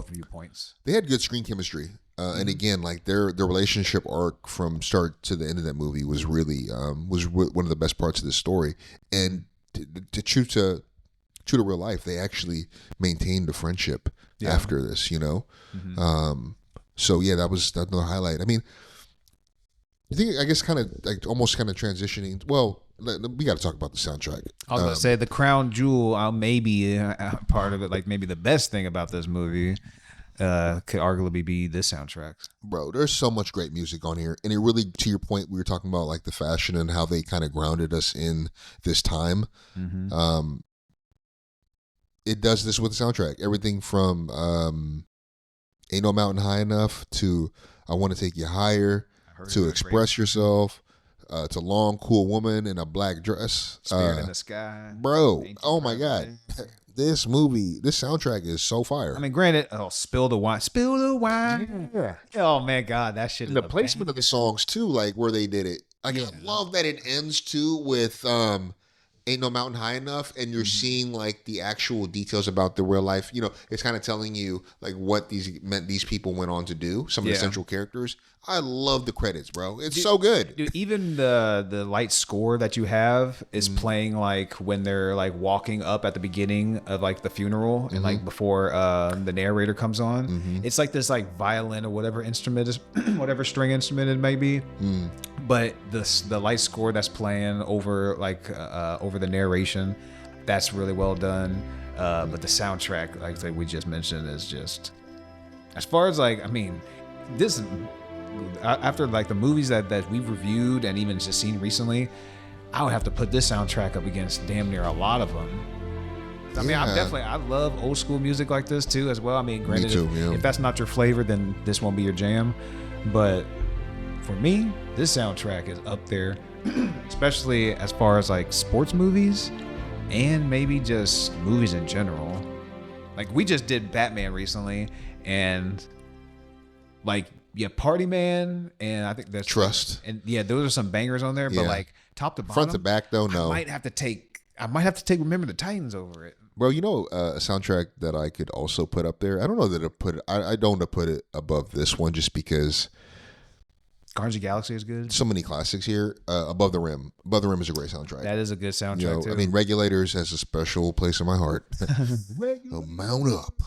viewpoints. They had good screen chemistry, and again, like their relationship arc from start to the end of that movie was really was one of the best parts of the story. And to true to real life, they actually maintained a friendship after this. So yeah, that was another highlight. I mean, I think kind of like almost kind of transitioning. Well, we got to talk about the soundtrack. I was going to say the crown jewel, maybe part of it, like maybe the best thing about this movie could arguably be this soundtrack. Bro, there's so much great music on here, and it really, to your point, we were talking about like the fashion and how they kind of grounded us in this time. It does this with the soundtrack. Everything from Ain't No Mountain High Enough to I Want to Take You Higher to Express Yourself to Long Cool Woman in a Black Dress. Spirit in the Sky. Bro, oh my God. This soundtrack is so fire. I mean, granted, Spill the Wine. Yeah. Oh man, God, that shit. And the placement of the songs too, like where they did it. Like I love that it ends too with Ain't No Mountain High Enough, and you're seeing like the actual details about the real life. It's kind of telling you like what these people went on to do. Some of the central characters. I love the credits, bro. It's so good. Dude, even the light score that you have is playing like when they're like walking up at the beginning of like the funeral and like before the narrator comes on. It's like this like violin or whatever instrument is, whatever string instrument it may be. But the light score that's playing over like over the narration, that's really well done. But the soundtrack, like we just mentioned, is just, as far as like, I mean, this after like the movies that we've reviewed and even just seen recently, I would have to put this soundtrack up against damn near a lot of them. I mean, I love old school music like this too as well. I mean, granted, Me too, if that's not your flavor, then this won't be your jam. But for me, this soundtrack is up there, especially as far as like sports movies and maybe just movies in general. Like we just did Batman recently, and like Party Man, and I think that's Trust, and those are some bangers on there. But like top to bottom, front to back though, no. I might have to take Remember the Titans over it. Bro, a soundtrack that I could also put up there. I don't know that I don't want to put it above this one just because Guardians of the Galaxy is good. So many classics here. Above the Rim. Above the Rim is a great soundtrack. That is a good soundtrack too. I mean, Regulators has a special place in my heart. Mount up.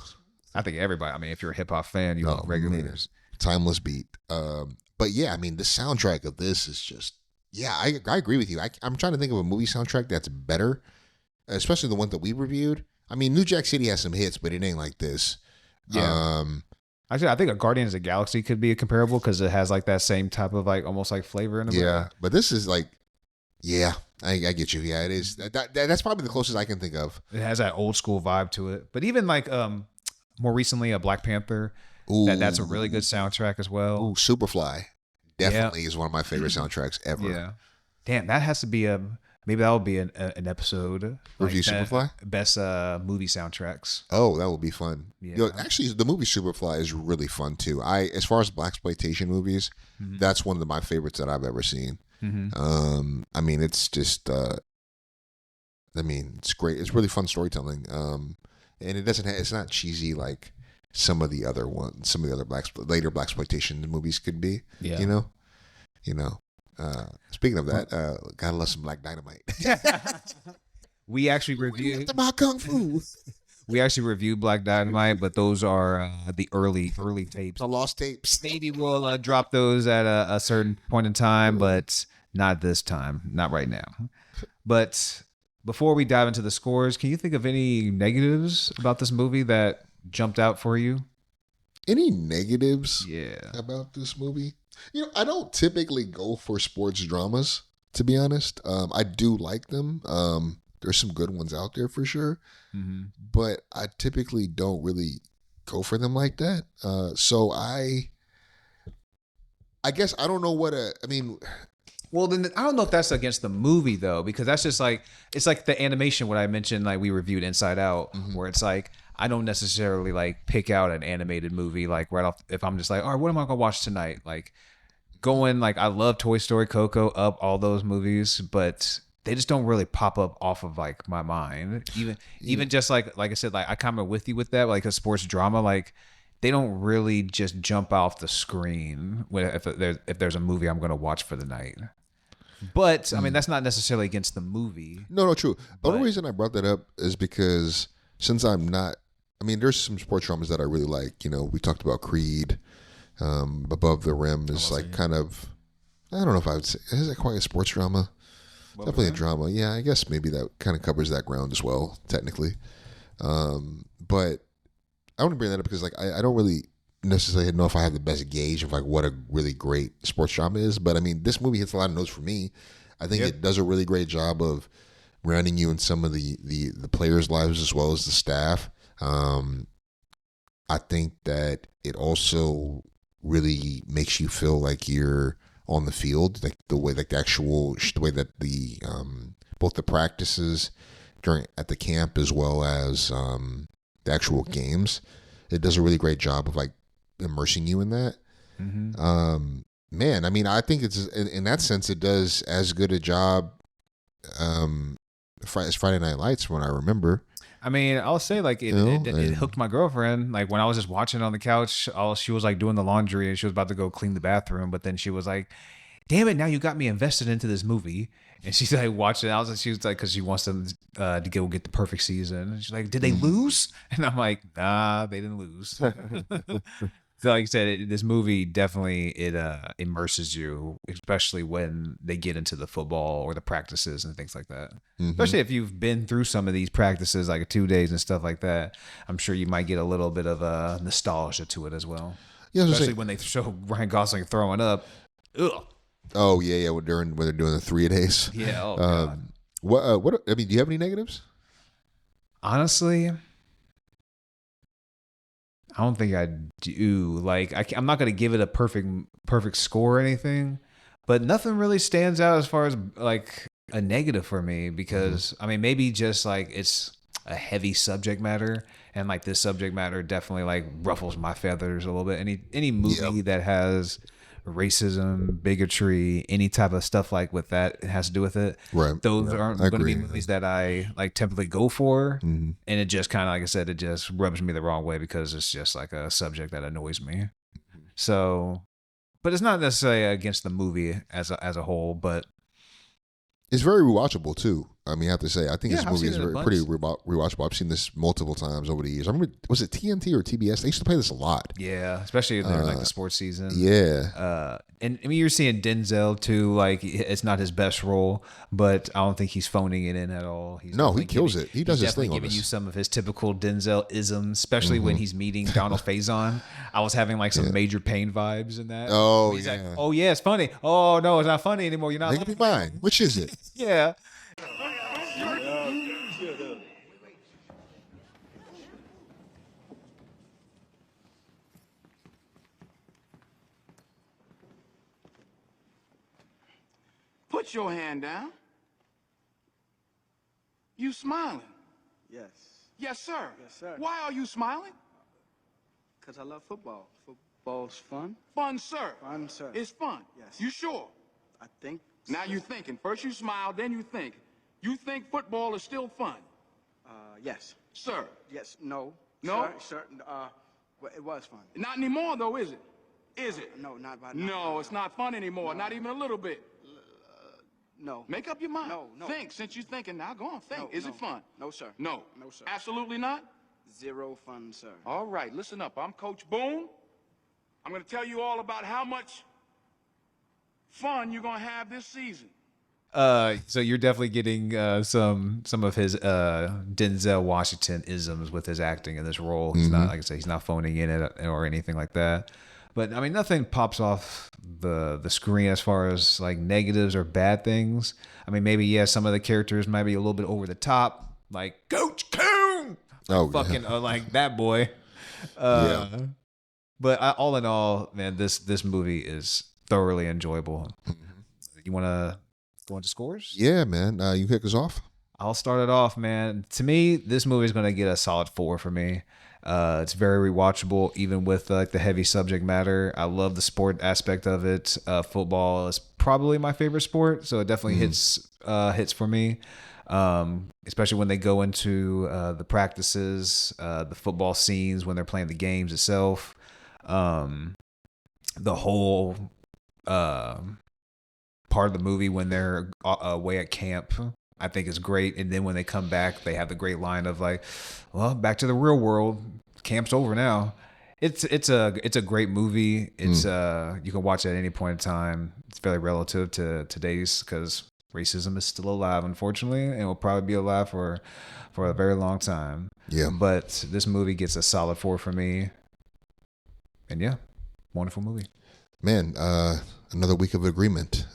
I think everybody. I mean, if you're a hip hop fan, you love Regulators. Man. Timeless beat. But yeah, I mean, the soundtrack of this is just, I agree with you. I'm trying to think of a movie soundtrack that's better, especially the one that we reviewed. I mean, New Jack City has some hits, but it ain't like this. Yeah. Actually, I think a Guardians of the Galaxy could be a comparable because it has like that same type of like almost like flavor in it. Yeah, but this is like, I get you. Yeah, it is. That's probably the closest I can think of. It has that old school vibe to it. But even like more recently, a Black Panther. That's a really good soundtrack as well. Ooh, Superfly definitely is one of my favorite soundtracks ever. Yeah, damn, that has to be maybe that will be an episode. Review Superfly? Best movie soundtracks. Oh, that would be fun. Yeah. Actually, the movie Superfly is really fun too. As far as blaxploitation movies, that's one of my favorites that I've ever seen. I mean, it's just, it's great. It's really fun storytelling. And it's not cheesy like some of the other later blaxploitation movies could be. Yeah. Speaking of that, gotta love some Black Dynamite. We actually reviewed Kung Fu. We actually reviewed Black Dynamite, but those are the early tapes. The lost tapes. Maybe we'll drop those at a certain point in time, but not this time. Not right now. But before we dive into the scores, can you think of any negatives about this movie that jumped out for you? Any negatives Yeah. about this movie? I don't typically go for sports dramas, to be honest. I do like them. There's some good ones out there for sure. Mm-hmm. But I typically don't really go for them like that. So I guess I don't know Well, then I don't know if that's against the movie though, because that's just like it's like the animation. What I mentioned, like we reviewed Inside Out, where it's like I don't necessarily like pick out an animated movie like right off. If I'm just like, all right, what am I gonna watch tonight? Like going like I love Toy Story, Coco, Up, all those movies, but they just don't really pop up off of like my mind. Even just like I said, like I kind of with you with that, like a sports drama, like. They don't really just jump off the screen if there's a movie I'm going to watch for the night. But I mean, that's not necessarily against the movie. No, true. The only reason I brought that up is because since I'm not, I mean, there's some sports dramas that I really like. We talked about Creed. Above the Rim is like kind of, I don't know if I would say, is it quite a sports drama? Definitely a drama. Yeah, I guess maybe that kind of covers that ground as well, technically. But I want to bring that up because like I don't really necessarily know if I have the best gauge of like what a really great sports drama is, but I mean this movie hits a lot of notes for me. I think it does a really great job of grounding you in some of the players' lives as well as the staff. I think that it also really makes you feel like you're on the field, like the way that the both the practices at the camp as well as the actual games. It does a really great job of like immersing you in that. Man, I mean, I think it's in that sense it does as good a job as Friday Night Lights when I remember. I mean, I'll say like it hooked my girlfriend. Like when I was just watching on the couch, she was like doing the laundry and she was about to go clean the bathroom, but then she was like, "Damn it! Now you got me invested into this movie." And she's like watching. She was like, because she wants them to go get the perfect season. And she's like, "Did they lose?" And I'm like, "Nah, they didn't lose." So like you said, this movie definitely immerses you, especially when they get into the football or the practices and things like that. Especially if you've been through some of these practices, like 2 days and stuff like that. I'm sure you might get a little bit of nostalgia to it as well. Yeah, especially when they show Ryan Gosling throwing up. Ugh. Oh yeah. When they're doing the 3 days. Yeah. Oh God. What? I mean, do you have any negatives? Honestly, I don't think I do. Like, I'm not gonna give it a perfect score or anything, but nothing really stands out as far as like a negative for me because I mean maybe just like it's a heavy subject matter and like this subject matter definitely like ruffles my feathers a little bit. Any movie that has racism, bigotry, any type of stuff like with that it has to do with it. Right. Those aren't going to be movies that I like typically go for. And it just kind of, like I said, it just rubs me the wrong way because it's just like a subject that annoys me. So, but it's not necessarily against the movie as a whole, but it's very rewatchable too. I mean, I have to say, I think this movie is pretty rewatchable. I've seen this multiple times over the years. I remember, was it TNT or TBS? They used to play this a lot. Yeah, especially during like the sports season. Yeah. And I mean, you're seeing Denzel too. Like, it's not his best role, but I don't think he's phoning it in at all. He kills it. He does his thing. He's definitely giving you some of his typical Denzel isms, especially when he's meeting Donald Faison. I was having like some Major Pain vibes in that. Oh, he's like, oh yeah, it's funny. Oh no, it's not funny anymore. You're not. They could be fine. Which is it? Yeah. Put your hand down. You smiling? Yes. Yes, sir. Yes, sir. Why are you smiling? Because I love football. Football's fun. Fun, sir. Fun, sir. It's fun. Yes. You sure? I think. Now you're thinking. First you smile, then you think. You think football is still fun? Yes. Sir? Yes. No. No? Sir. Well, it was fun. Not anymore, though, is it? Is it? No, not by No, it's not fun anymore. No. Not even a little bit. No. Make up your mind. No. Think. Since you're thinking, now go on, think. Is it fun? No, sir. No. No, sir. Absolutely not? Zero fun, sir. All right, listen up. I'm Coach Boone. I'm going to tell you all about how much fun you're going to have this season. So you're definitely getting some of his Denzel Washington isms with his acting in this role. He's not, like I said, he's not phoning in it or anything like that. But I mean, nothing pops off the screen as far as like negatives or bad things. I mean, maybe some of the characters might be a little bit over the top, like Coach Coon, like that boy. But all in all, man, this movie is thoroughly enjoyable. You want to go into scores? Yeah, man. You kick us off? I'll start it off, man. To me, this movie is going to get a solid 4 for me. It's very rewatchable, even with like the heavy subject matter. I love the sport aspect of it. Football is probably my favorite sport, so it definitely hits for me. Especially when they go into the practices, the football scenes when they're playing the games itself. The whole part of the movie when they're away at camp, I think is great. And then when they come back, they have the great line of like, well, back to the real world. Camp's over now. It's a great movie. It's you can watch it at any point in time. It's very relative to today's, because racism is still alive, unfortunately, and will probably be alive for a very long time. Yeah. But this movie gets a solid 4 for me. And yeah, wonderful movie. Man, another week of agreement.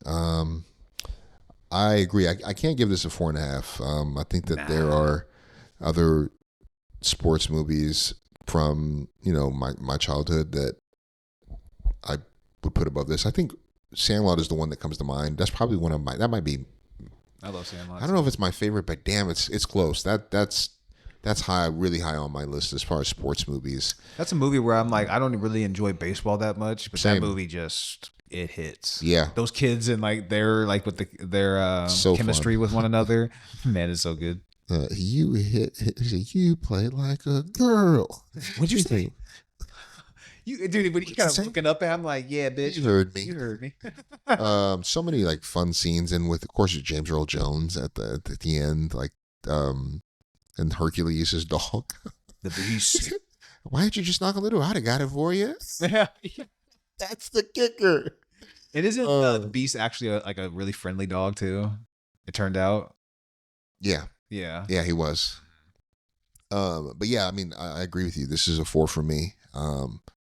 I agree. I can't give this a 4.5. I think that there are other sports movies from my childhood that I would put above this. I think Sandlot is the one that comes to mind. That's probably one of my. That might be. I love Sandlot. I don't know if it's my favorite, but damn, it's close. That's high, really high on my list as far as sports movies. That's a movie where I'm like, I don't really enjoy baseball that much, but Same. that movie just it hits. Yeah, those kids and like their their so chemistry fun. with one another, man, it's so good. You play like a girl. What'd you say? Dude, when you kind of looking up at him, like, yeah, bitch, you heard me. You heard me. So many like fun scenes, and with of course James Earl Jones at the end, like and Hercules, his dog, the beast. Why didn't you just knock on the door? I'd have got it for you. Yeah, that's the kicker. It isn't the beast actually like a really friendly dog too? It turned out. Yeah, he was. But yeah, I mean, I agree with you. This is a 4 for me.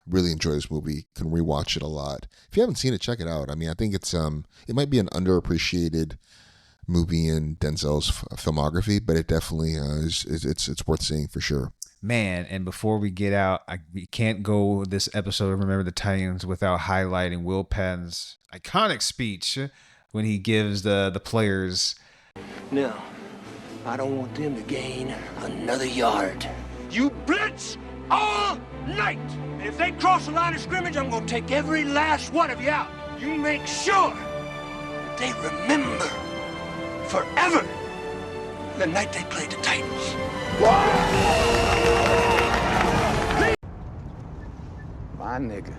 Really enjoy this movie. Can rewatch it a lot. If you haven't seen it, check it out. I mean, I think it's it might be an underappreciated movie in Denzel's filmography, but it definitely it's worth seeing for sure. Man, and before we get out, we can't go this episode of Remember the Titans without highlighting Will Patton's iconic speech when he gives the players. No, I don't want them to gain another yard. You blitz all night. And if they cross the line of scrimmage, I'm going to take every last one of you out. You make sure that they remember forever the night they played the Titans. My nigga.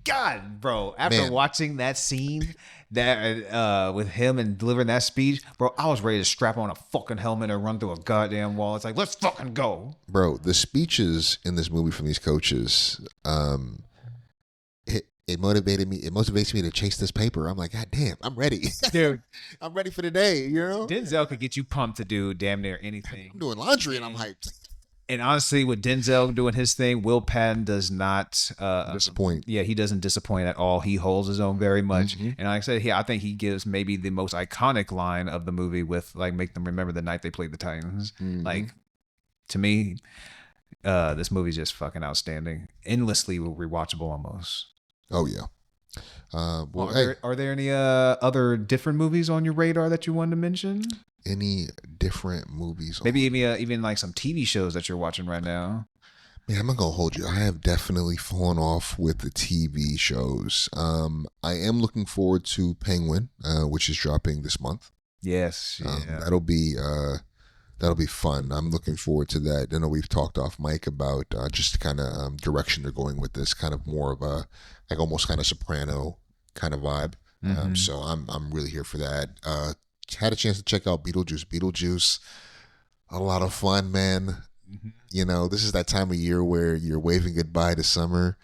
God, bro, after watching that scene that with him and delivering that speech, bro, I was ready to strap on a fucking helmet and run through a goddamn wall. It's like, let's fucking go. Bro, the speeches in this movie from these coaches, it motivated me. It motivates me to chase this paper. I'm like, God damn, I'm ready. Dude, I'm ready for the day, you know? Denzel could get you pumped to do damn near anything. I'm doing laundry and I'm hyped. And honestly, with Denzel doing his thing, Will Patton does not disappoint. Yeah, he doesn't disappoint at all. He holds his own very much. Mm-hmm. And like I said, I think he gives maybe the most iconic line of the movie with like, make them remember the night they played the Titans. Mm-hmm. Like, to me, this movie's just fucking outstanding. Endlessly rewatchable almost. Oh, yeah. Are there any other different movies on your radar that you wanted to mention? Any different movies? Maybe even like some TV shows that you're watching right now. Man, I'm not gonna hold you. I have definitely fallen off with the TV shows. I am looking forward to Penguin, which is dropping this month. Yes, that'll be fun. I'm looking forward to that. I know we've talked off mic about just the kind of direction they're going with this, kind of more of a like almost kind of soprano kind of vibe. Mm-hmm. So I'm really here for that. Had a chance to check out Beetlejuice, a lot of fun, man. Mm-hmm. You know, this is that time of year where you're waving goodbye to summer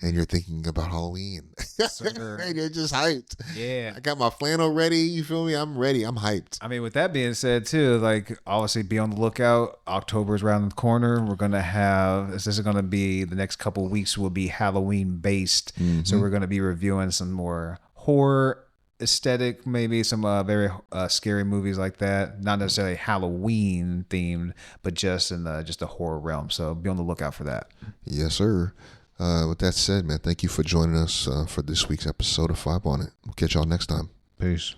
and you're thinking about Halloween. And you're just hyped. Yeah. I got my flannel ready. You feel me? I'm ready. I'm hyped. I mean, with that being said, too, like, obviously be on the lookout. October's around the corner. We're going to have, this is going to be, the next couple of weeks will be Halloween based. So we're going to be reviewing some more horror aesthetic, maybe some very scary movies like that. Not necessarily Halloween themed, but just in just the horror realm. So be on the lookout for that. Yes, sir. With that said, man, thank you for joining us for this week's episode of 5 on It. We'll catch y'all next time. Peace.